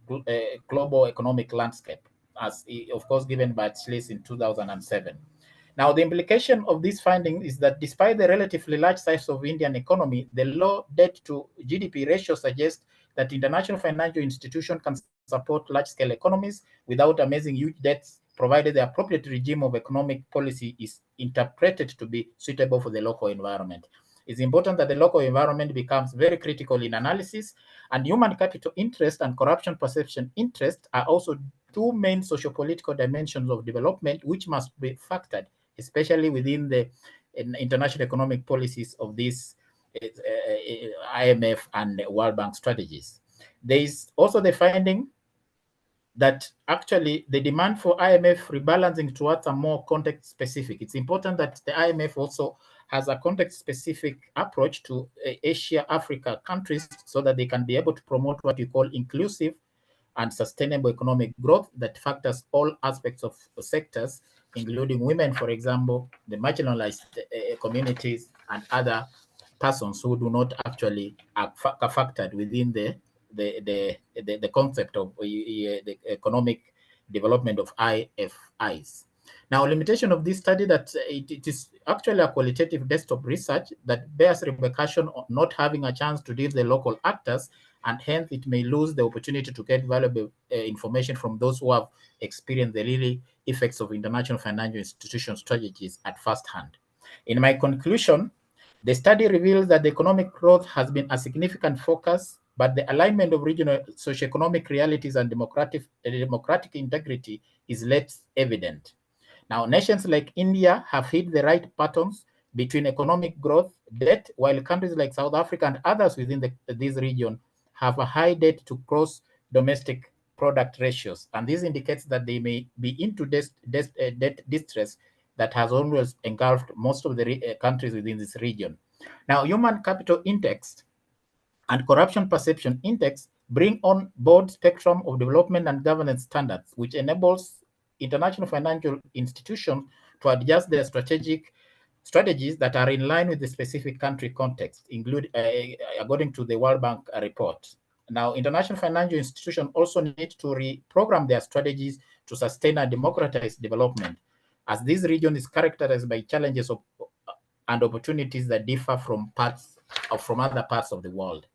global economic landscape, as of course given by Schlieff in 2007. Now, the implication of this finding is that despite the relatively large size of Indian economy, the low debt to GDP ratio suggests that international financial institutions can support large-scale economies without amassing huge debts, provided the appropriate regime of economic policy is interpreted to be suitable for the local environment. It's important that the local environment becomes very critical in analysis, and human capital interest and corruption perception interest are also two main socio-political dimensions of development which must be factored, especially within the international economic policies of these IMF and World Bank strategies. There is also the finding that actually the demand for IMF rebalancing towards a more context-specific. It's important that the IMF also has a context-specific approach to Asia, Africa countries so that they can be able to promote what you call inclusive and sustainable economic growth that factors all aspects of sectors, including women, for example, the marginalized communities, and other persons who do not actually are factored within the concept of the economic development of IFIs. Now, limitation of this study that it is actually a qualitative desktop research that bears repercussion on not having a chance to deal with the local actors, and hence it may lose the opportunity to get valuable information from those who have experienced the really effects of international financial institution strategies at first hand. In my conclusion, the study reveals that the economic growth has been a significant focus, but the alignment of regional socioeconomic realities and democratic integrity is less evident. Now, nations like India have hit the right patterns between economic growth, debt, while countries like South Africa and others within this region have a high debt to gross domestic product ratios. And this indicates that they may be into debt distress that has always engulfed most of the countries within this region. Now, human capital index and corruption perception index bring on board spectrum of development and governance standards, which enables international financial institutions to adjust their strategies that are in line with the specific country context, according to the World Bank report. Now, international financial institutions also need to reprogram their strategies to sustain and democratize development, as this region is characterized by challenges and opportunities that differ from other parts of the world.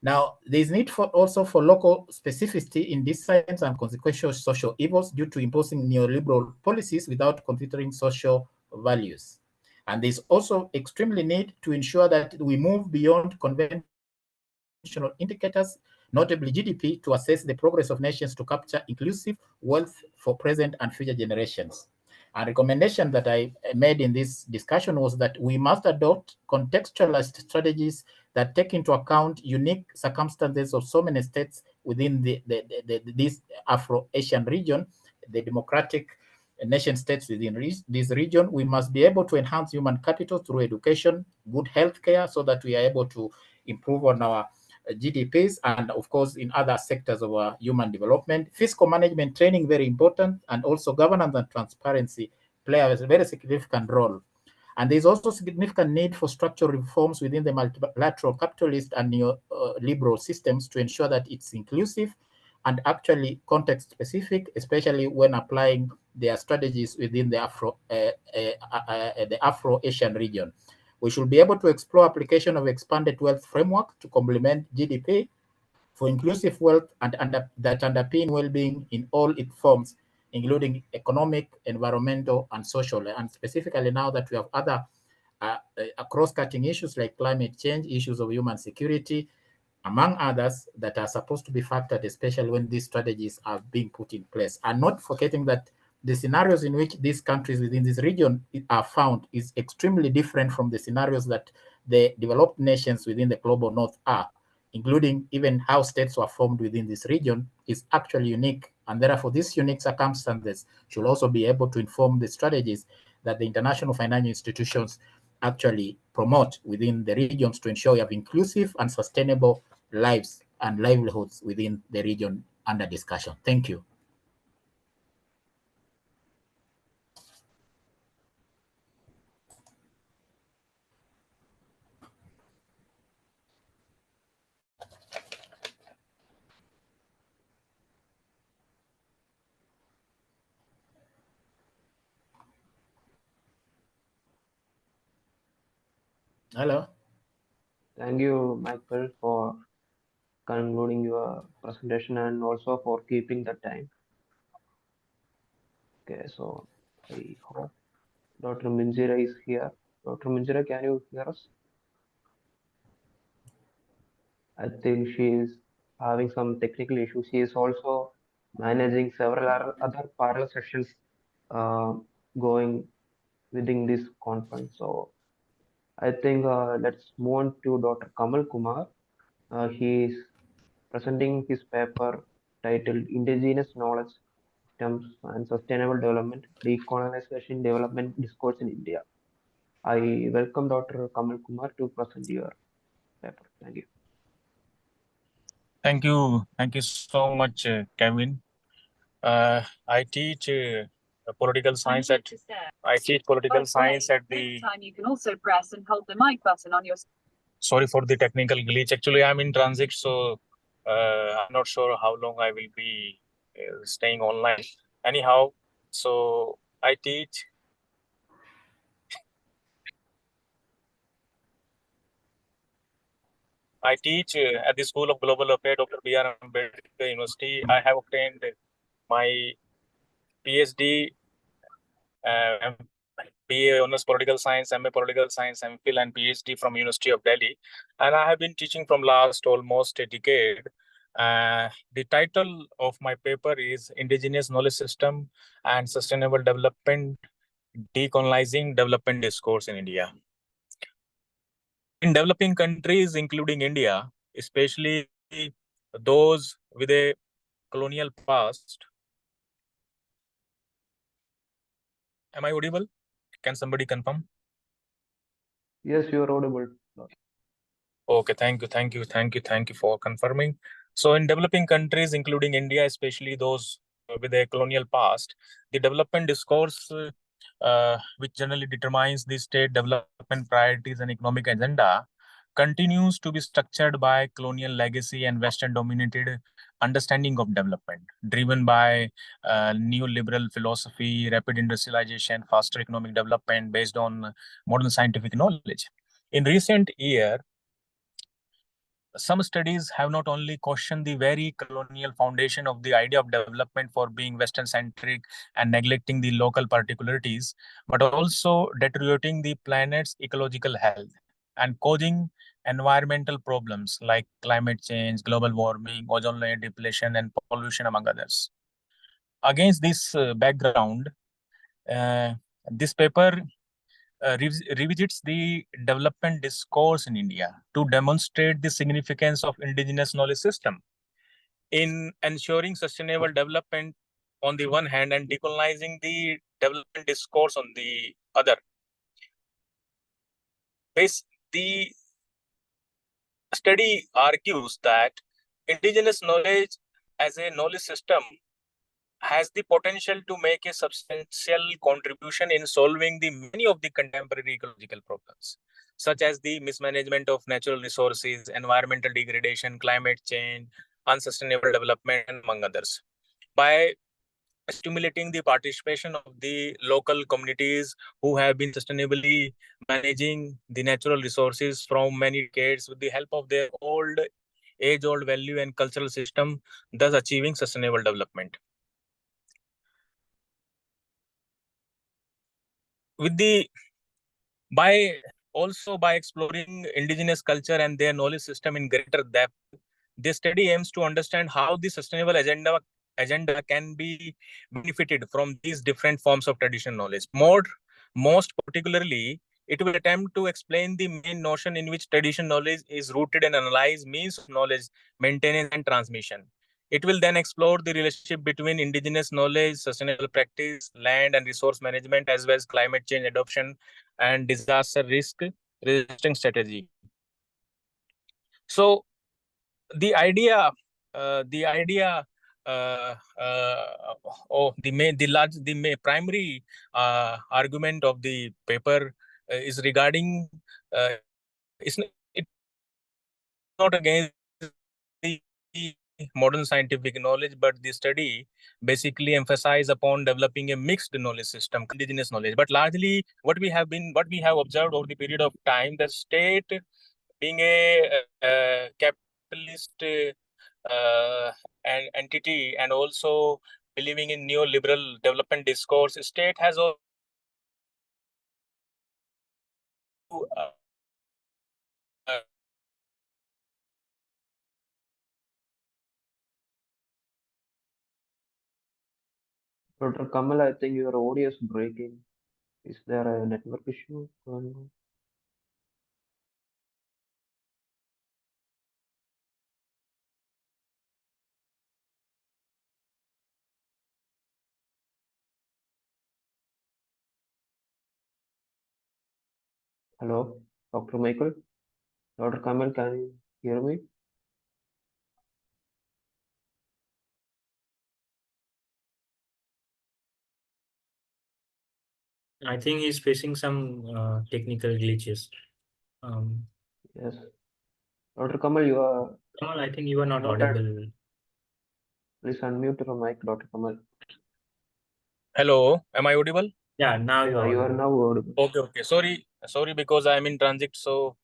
Now, there is need also for local specificity in these signs and consequential social evils due to imposing neoliberal policies without considering social values. And there's also extremely need to ensure that we move beyond conventional indicators, notably GDP, to assess the progress of nations to capture inclusive wealth for present and future generations. A recommendation that I made in this discussion was that we must adopt contextualized strategies that take into account unique circumstances of so many states within this Afro-Asian region, the democratic nation states within this region. We must be able to enhance human capital through education, good healthcare, so that we are able to improve on our GDPs, and of course in other sectors of our human development. Fiscal management training, very important, and also governance and transparency play a very significant role. And there's also significant need for structural reforms within the multilateral capitalist and neoliberal systems to ensure that it's inclusive and actually context-specific, especially when applying their strategies within the Afro-Asian region. We should be able to explore application of expanded wealth framework to complement GDP for inclusive wealth and that underpin well-being in all its forms, including economic, environmental, and social. And specifically now that we have other cross-cutting issues like climate change, issues of human security, among others that are supposed to be factored, especially when these strategies are being put in place. And not forgetting that the scenarios in which these countries within this region are found is extremely different from the scenarios that the developed nations within the global north are, including even how states were formed within this region is actually unique. And therefore, these unique circumstances should also be able to inform the strategies that the international financial institutions actually promote within the regions to ensure we have inclusive and sustainable lives and livelihoods within the region under discussion. Thank you. Hello. Thank you, Michael, for concluding your presentation and also for keeping the time. Okay, so I hope Dr. Minjira is here. Dr. Minjira, can you hear us? I think she is having some technical issues. She is also managing several other parallel sessions uh, going within this conference. So I think let's move on to Dr. Kamal Kumar. He is presenting his paper titled Indigenous Knowledge Systems and Sustainable Development, Decolonization Development Discourse in India. I welcome Dr. Kamal Kumar to present your paper. Thank you. Thank you. Thank you so much, Kevin. I teach political science at the. Time you can also press and hold the mic button on your. Sorry for the technical glitch. Actually, I'm in transit, so I'm not sure how long I will be staying online. Anyhow, so I teach. At the School of Global Affairs, Dr. B.R. Ambedkar University. I have obtained my PhD, BA Honors Political Science, MA Political Science, MPhil, and PhD from University of Delhi. And I have been teaching from last almost a decade. The title of my paper is Indigenous Knowledge System and Sustainable Development, Decolonizing Development Discourse in India. In developing countries, including India, especially those with a colonial past. Am I audible? Can somebody confirm? Yes, you are audible. Okay, thank you for confirming. So in developing countries, including India, especially those with a colonial past, the development discourse, which generally determines the state development priorities and economic agenda, continues to be structured by colonial legacy and Western-dominated understanding of development, driven by neoliberal philosophy, rapid industrialization, faster economic development based on modern scientific knowledge. In recent years, some studies have not only questioned the very colonial foundation of the idea of development for being Western-centric and neglecting the local particularities, but also deteriorating the planet's ecological health and causing environmental problems like climate change, global warming, ozone layer depletion, and pollution, among others. Against this background, this paper revisits the development discourse in India to demonstrate the significance of indigenous knowledge system in ensuring sustainable development on the one hand and decolonizing the development discourse on the other. The study argues that indigenous knowledge as a knowledge system has the potential to make a substantial contribution in solving the many of the contemporary ecological problems, such as the mismanagement of natural resources, environmental degradation, climate change, unsustainable development, and among others. By stimulating the participation of the local communities who have been sustainably managing the natural resources from many decades with the help of their age-old value and cultural system, thus achieving sustainable development. With the by by exploring indigenous culture and their knowledge system in greater depth, this study aims to understand how the sustainable agenda can be benefited from these different forms of traditional knowledge. Most particularly, it will attempt to explain the main notion in which traditional knowledge is rooted and analyze means of knowledge, maintenance, and transmission. It will then explore the relationship between indigenous knowledge, sustainable practice, land and resource management, as well as climate change adoption and disaster risk resisting strategy. So the idea the idea primary argument of the paper is regarding it's not against the modern scientific knowledge, but the study basically emphasize upon developing a mixed knowledge system, indigenous knowledge. But largely what we have observed over the period of time, the state being a capitalist an entity and also believing in neoliberal development discourse, state has also uh, Dr. Kamal, I think your audio is breaking. Is there a network issue going on? Hello, Dr. Michael? Dr. Kamal, can you hear me? I think he's facing some technical glitches. Yes. Dr. Kamal, you are Kamal, I think you are not muted. audible. Please unmute your mic, Dr. Kamal. Hello, am I audible? Yeah, now you are You are audible. now audible. Okay. Sorry, because I'm in transit, so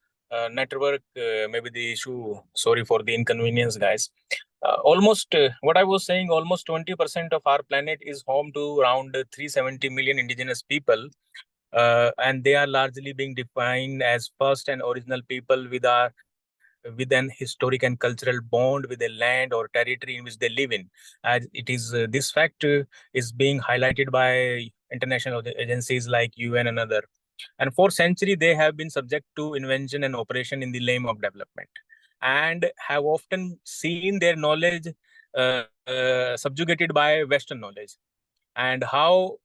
network maybe the issue. Sorry for the inconvenience, guys. Almost what I was saying, almost 20% of our planet is home to around 370 million indigenous people, and they are largely being defined as first and original people with an historic and cultural bond with the land or territory in which they live in. As it is, this fact is being highlighted by international agencies like UN and other. And for centuries, they have been subject to invention and operation in the name of development, and have often seen their knowledge subjugated by Western knowledge, and how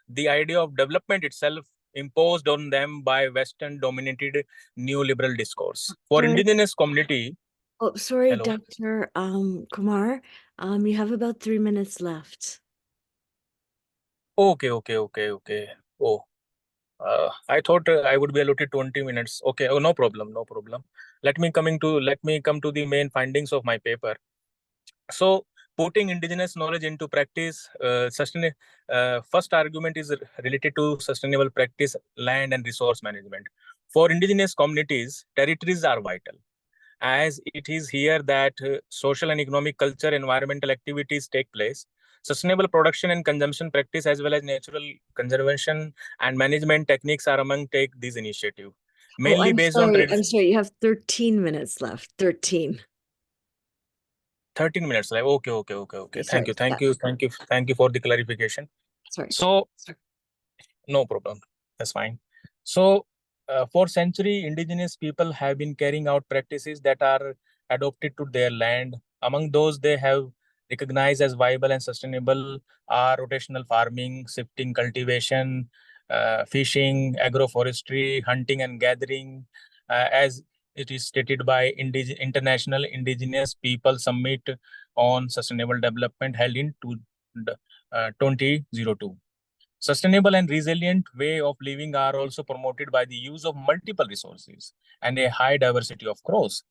the idea of development itself imposed on them by Western dominated neoliberal discourse. For Sorry. indigenous community, Oh, sorry, hello. Dr. Kumar. You have about 3 minutes left. Okay. Oh, I thought I would be allotted 20 minutes. Okay. Oh, no problem. Let me come to the main findings of my paper. So, putting indigenous knowledge into practice, first argument is related to sustainable practice, land and resource management. For indigenous communities, territories are vital, as it is here that social and economic culture, environmental activities take place. Sustainable production and consumption practice, as well as natural conservation and management techniques, are among take this initiative, mainly based on I'm sorry, you have 13 minutes left. 13. 13 minutes live. Okay. Okay, Thank sorry. you for the clarification. Sorry. So no problem, that's fine. So for century, indigenous people have been carrying out practices that are adopted to their land. Among those they have recognized as viable and sustainable are rotational farming, shifting cultivation, fishing, agroforestry, hunting and gathering, as it is stated by International Indigenous People Summit on Sustainable Development held in 2002. Sustainable and resilient way of living are also promoted by the use of multiple resources and a high diversity of crops,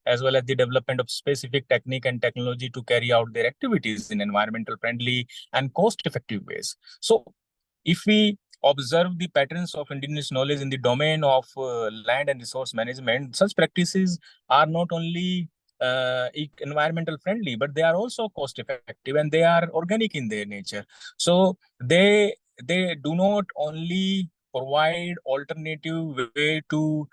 as well as the development of specific technique and technology to carry out their activities in environmental friendly and cost effective ways. So if we observe the patterns of indigenous knowledge in the domain of land and resource management, such practices are not only environmental friendly, but they are also cost effective and they are organic in their nature. So they do not only provide alternative way to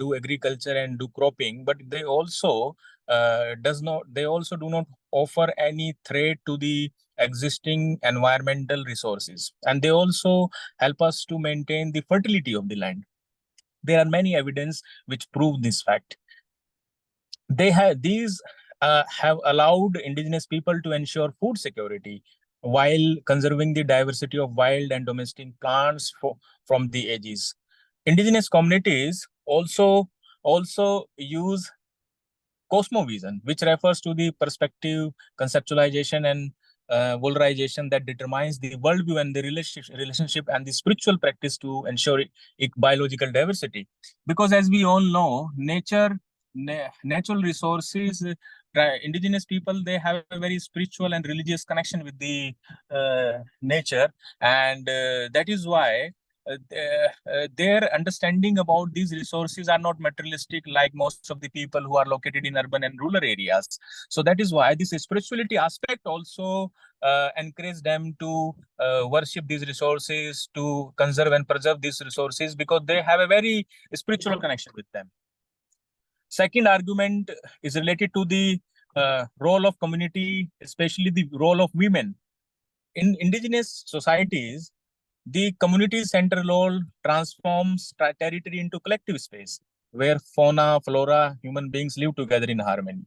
do agriculture and do cropping, but they also do not offer any threat to the existing environmental resources, and they also help us to maintain the fertility of the land. There are many evidence which prove this fact. These have allowed indigenous people to ensure food security while conserving the diversity of wild and domestic plants from the edges. Indigenous communities also use cosmovision, which refers to the perspective, conceptualization, and valorization that determines the worldview and the relationship and the spiritual practice to ensure biological diversity. Because as we all know, natural resources, indigenous people, they have a very spiritual and religious connection with the nature, and that is why their understanding about these resources are not materialistic like most of the people who are located in urban and rural areas. So that is why this spirituality aspect also encourage them to worship these resources, to conserve and preserve these resources, because they have a very spiritual connection with them. Second argument is related to the role of community, especially the role of women. In indigenous societies, the community center role transforms territory into collective space where fauna, flora, human beings live together in harmony.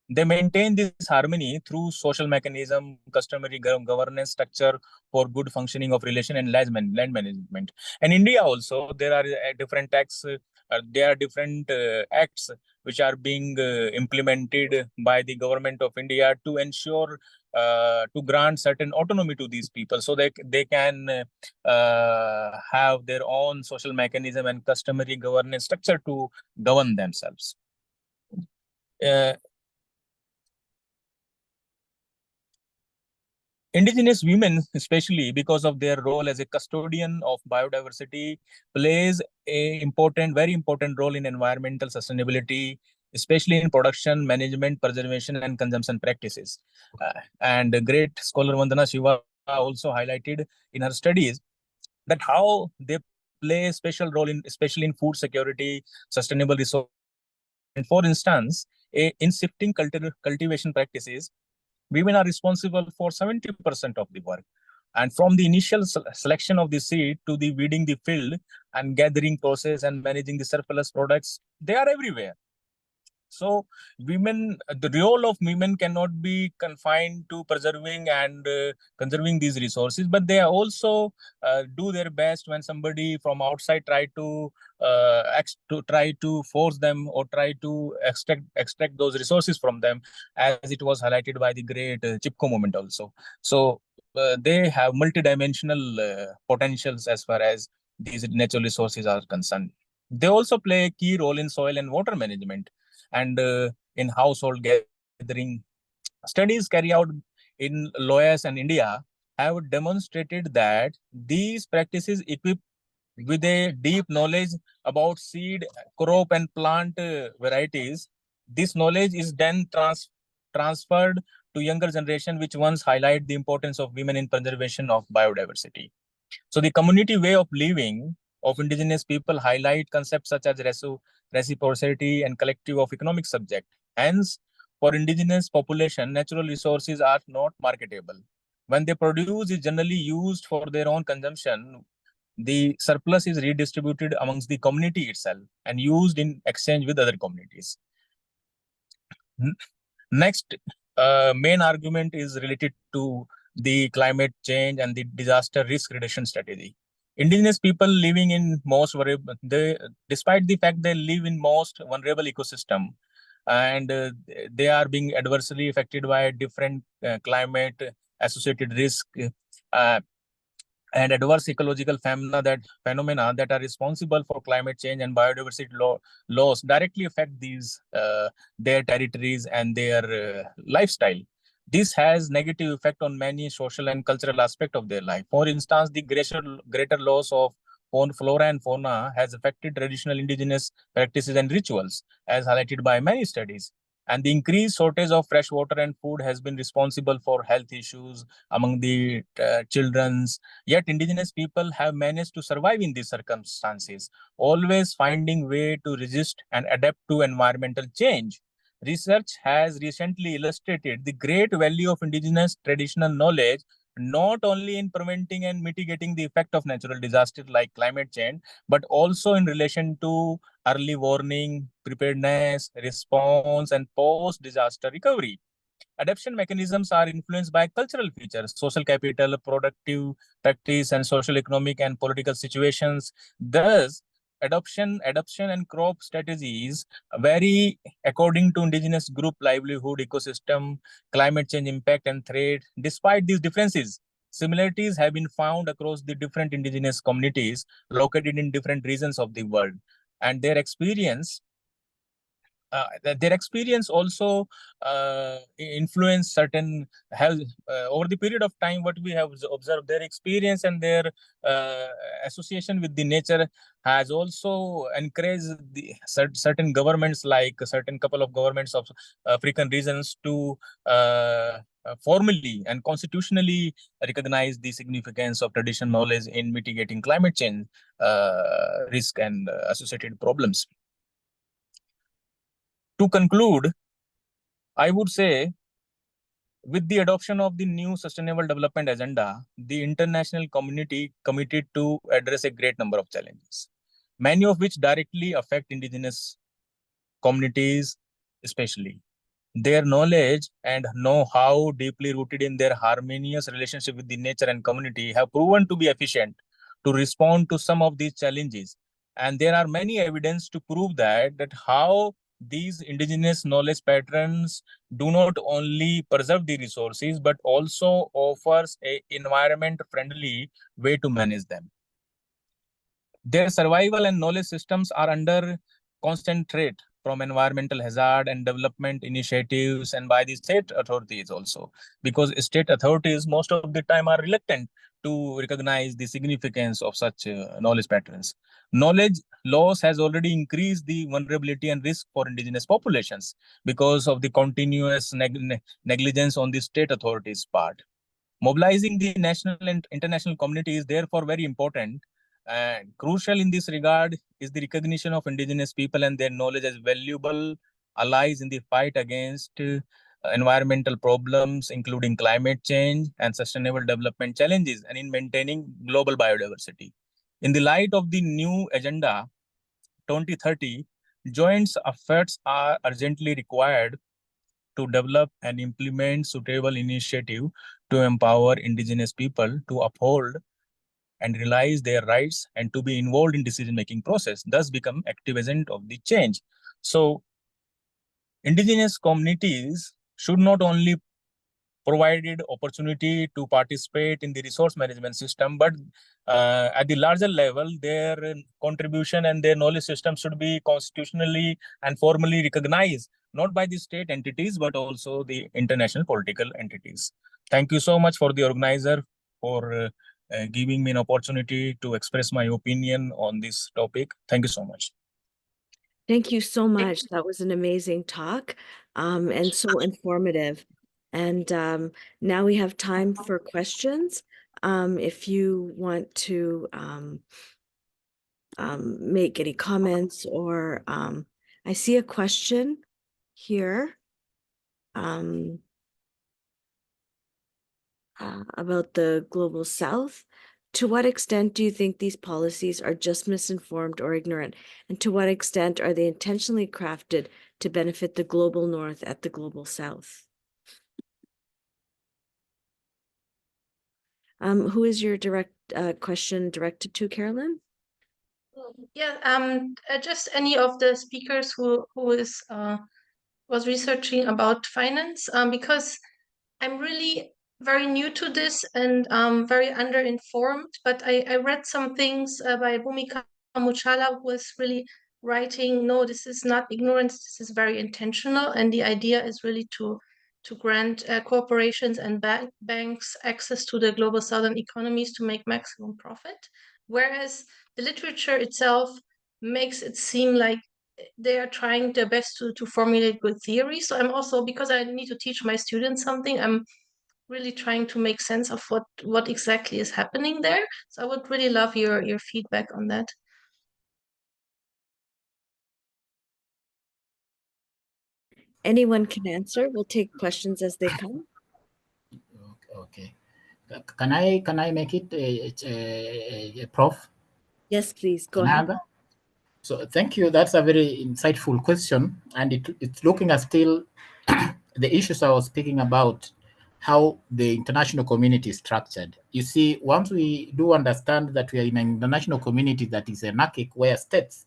They maintain this harmony through social mechanism, customary governance structure for good functioning of relation and land management. And India also, there are different acts, there are different acts which are being implemented by the government of India to ensure to grant certain autonomy to these people, so they can have their own social mechanism and customary governance structure to govern themselves. Indigenous women, especially because of their role as a custodian of biodiversity, plays very important role in environmental sustainability, especially in production, management, preservation, and consumption practices. And the great scholar Vandana Shiva also highlighted in her studies that how they play a special role in, especially in food security, sustainable resource. And for instance, in shifting cultivation practices, women are responsible for 70% of the work. And from the initial selection of the seed to the weeding the field and gathering process and managing the surplus products, they are everywhere. So the role of women cannot be confined to preserving and conserving these resources, but they also do their best when somebody from outside try to force them or try to extract those resources from them, as it was highlighted by the great Chipko movement also. So they have multidimensional potentials as far as these natural resources are concerned. They also play a key role in soil and water management and in household gathering. Studies carried out in Laos and India have demonstrated that these practices equip with a deep knowledge about seed, crop, and plant varieties. This knowledge is then transferred to younger generation, which once highlight the importance of women in preservation of biodiversity. So the community way of living of indigenous people highlight concepts such as reciprocity and collective of economic subject. Hence, for indigenous population, natural resources are not marketable. When they produce is generally used for their own consumption, the surplus is redistributed amongst the community itself and used in exchange with other communities. Next, main argument is related to the climate change and the disaster risk reduction strategy. Indigenous people living in most vulnerable, despite the fact they live in most vulnerable ecosystem, and they are being adversely affected by different climate associated risk, uh, and adverse ecological phenomena that are responsible for climate change and biodiversity loss directly affect these their territories and their lifestyle. This has negative effect on many social and cultural aspects of their life. For instance, the greater loss of flora and fauna has affected traditional indigenous practices and rituals, as highlighted by many studies. And the increased shortage of fresh water and food has been responsible for health issues among the children's. Yet indigenous people have managed to survive in these circumstances, always finding way to resist and adapt to environmental change. Research has recently illustrated the great value of indigenous traditional knowledge, not only in preventing and mitigating the effect of natural disasters like climate change, but also in relation to early warning, preparedness, response, and post-disaster recovery. Adaptation mechanisms are influenced by cultural features, social capital, productive practice, and social, economic, and political situations. Thus, adoption, and crop strategies vary according to indigenous group livelihood, ecosystem, climate change impact, and threat. Despite these differences, similarities have been found across the different indigenous communities located in different regions of the world, and their experience also influence certain health over the period of time. What we have observed, their experience and their uh, association with the nature has also encouraged the certain governments, like a certain couple of governments of African regions, to formally and constitutionally recognize the significance of traditional knowledge in mitigating climate change risk and associated problems. To conclude, I would say, with the adoption of the new Sustainable Development Agenda, the international community committed to address a great number of challenges, many of which directly affect indigenous communities, especially. Their knowledge and know-how, deeply rooted in their harmonious relationship with the nature and community, have proven to be efficient to respond to some of these challenges. And there are many evidence to prove that how these indigenous knowledge patterns do not only preserve the resources, but also offers a environment-friendly way to manage them. Their survival and knowledge systems are under constant threat from environmental hazard and development initiatives, and by the state authorities also, because state authorities most of the time are reluctant to recognize the significance of such knowledge patterns. Knowledge loss has already increased the vulnerability and risk for indigenous populations because of the continuous negligence on the state authorities' part. Mobilizing the national and international community is therefore very important, and crucial in this regard is the recognition of indigenous people and their knowledge as valuable allies in the fight against environmental problems, including climate change and sustainable development challenges, and in maintaining global biodiversity. In the light of the new Agenda 2030, joint efforts are urgently required to develop and implement suitable initiative to empower indigenous people to uphold and realize their rights and to be involved in decision-making process, thus become active agent of the change. So indigenous communities should not only provided opportunity to participate in the resource management system, but at the larger level, their contribution and their knowledge system should be constitutionally and formally recognized, not by the state entities, but also the international political entities. Thank you so much for the organizer for giving me an opportunity to express my opinion on this topic. Thank you so much. Thank you so much. That was an amazing talk, and so informative. And now we have time for questions. If you want to make any comments, or I see a question here about the Global South. To what extent do you think these policies are just misinformed or ignorant? And to what extent are they intentionally crafted to benefit the Global North at the Global South? Who is your direct question directed to, Carolyn? Yeah, just any of the speakers who was researching about finance, because I'm really very new to this and very underinformed. But I read some things by Bhumika Muchala, who was really writing, no, this is not ignorance, this is very intentional, and the idea is really to grant corporations and banks access to the global southern economies to make maximum profit, whereas the literature itself makes it seem like they are trying their best to formulate good theory. So I'm also, because I need to teach my students something, I'm really trying to make sense of what exactly is happening there. So I would really love your feedback on that. Anyone can answer. We'll take questions as they come. Okay. Can I make it a prof? Yes, please go ahead. So thank you. That's a very insightful question, and it's looking at still the issues I was speaking about, how the international community is structured. You see, once we do understand that we are in an international community that is anarchic, where states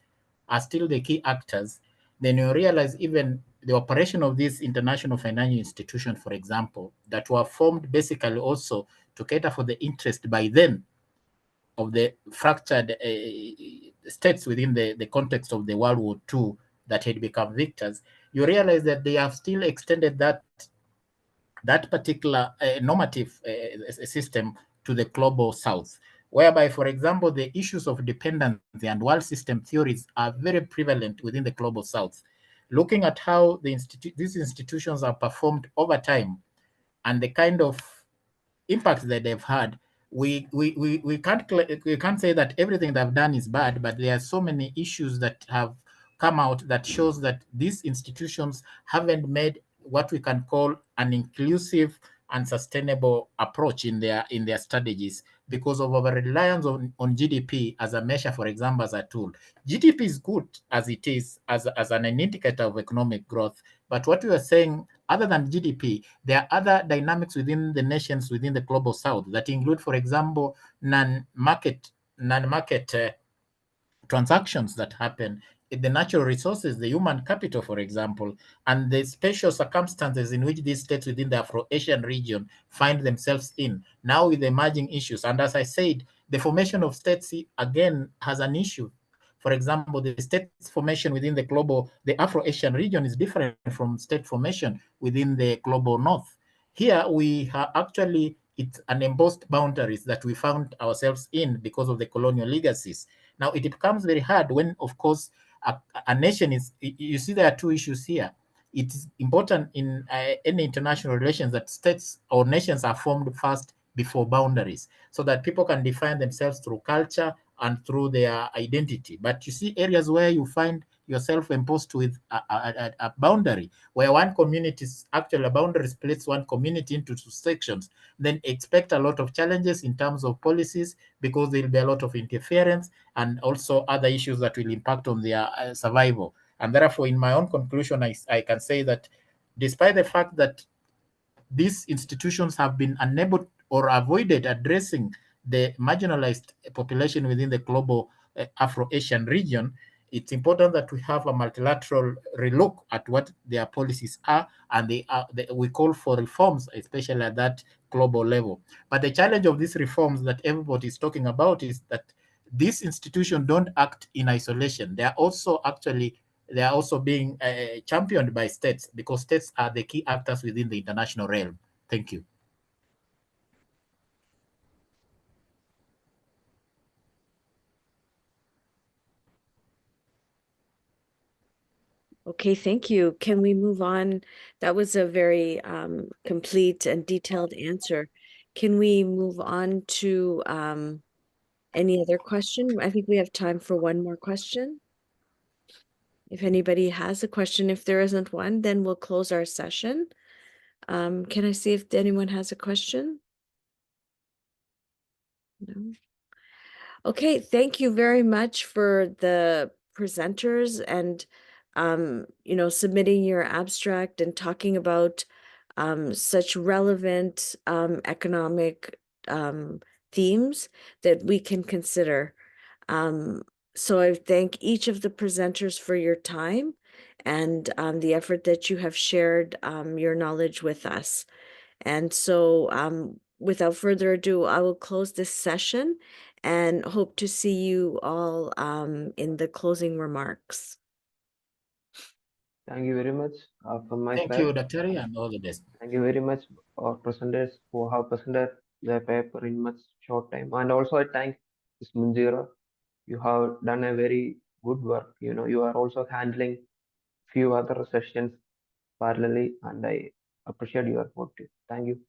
are still the key actors, then you realize even the operation of these international financial institutions, for example, that were formed basically also to cater for the interest by then of the fractured states within the context of the World War II that had become victors, you realize that they have still extended that particular normative system to the global south, whereby, for example, the issues of dependency and world system theories are very prevalent within the global south. Looking at how these institutions are performed over time and the kind of impact that they've had, we can't say that everything they've done is bad, but there are so many issues that have come out that shows that these institutions haven't made what we can call an inclusive and sustainable approach in their strategies because of our reliance on GDP as a measure, for example, as a tool. GDP is good as it is as an indicator of economic growth, but what we are saying, other than GDP, there are other dynamics within the nations within the global south that include, for example, non-market transactions that happen, the natural resources, the human capital, for example, and the special circumstances in which these states within the Afro-Asian region find themselves in, now with emerging issues. And as I said, the formation of states, again, has an issue. For example, the state formation within the Afro-Asian region is different from state formation within the global north. Here, we are actually, it's an embossed boundaries that we found ourselves in because of the colonial legacies. Now, it becomes very hard when, of course, a nation is, you see, there are two issues here. It is important in any international relations that states or nations are formed first before boundaries, so that people can define themselves through culture and through their identity. But you see areas where you find yourself imposed with a boundary, where one community is actually a boundary splits one community into two sections, then expect a lot of challenges in terms of policies because there will be a lot of interference and also other issues that will impact on their survival. And therefore, in my own conclusion, I can say that despite the fact that these institutions have been unable or avoided addressing the marginalized population within the global Afro-Asian region, it's important that we have a multilateral relook at what their policies are, and we call for reforms, especially at that global level. But the challenge of these reforms that everybody is talking about is that these institutions don't act in isolation. They are also being championed by states, because states are the key actors within the international realm. Thank you. Okay, thank you. Can we move on? That was a very complete and detailed answer. Can we move on to any other question? I think we have time for one more question. If anybody has a question, if there isn't one, then we'll close our session. Can I see if anyone has a question? No. Okay, thank you very much for the presenters and submitting your abstract and talking about such relevant economic themes that we can consider. So I thank each of the presenters for your time and the effort that you have shared your knowledge with us. And so without further ado, I will close this session and hope to see you all in the closing remarks. Thank you very much from my Thank side. you, Dr. and all the best. Thank you very much, our presenters who have presented their paper in much short time. And also I thank Ms. Munjira. You have done a very good work. You are also handling few other sessions parallelly, and I appreciate your work too. Thank you.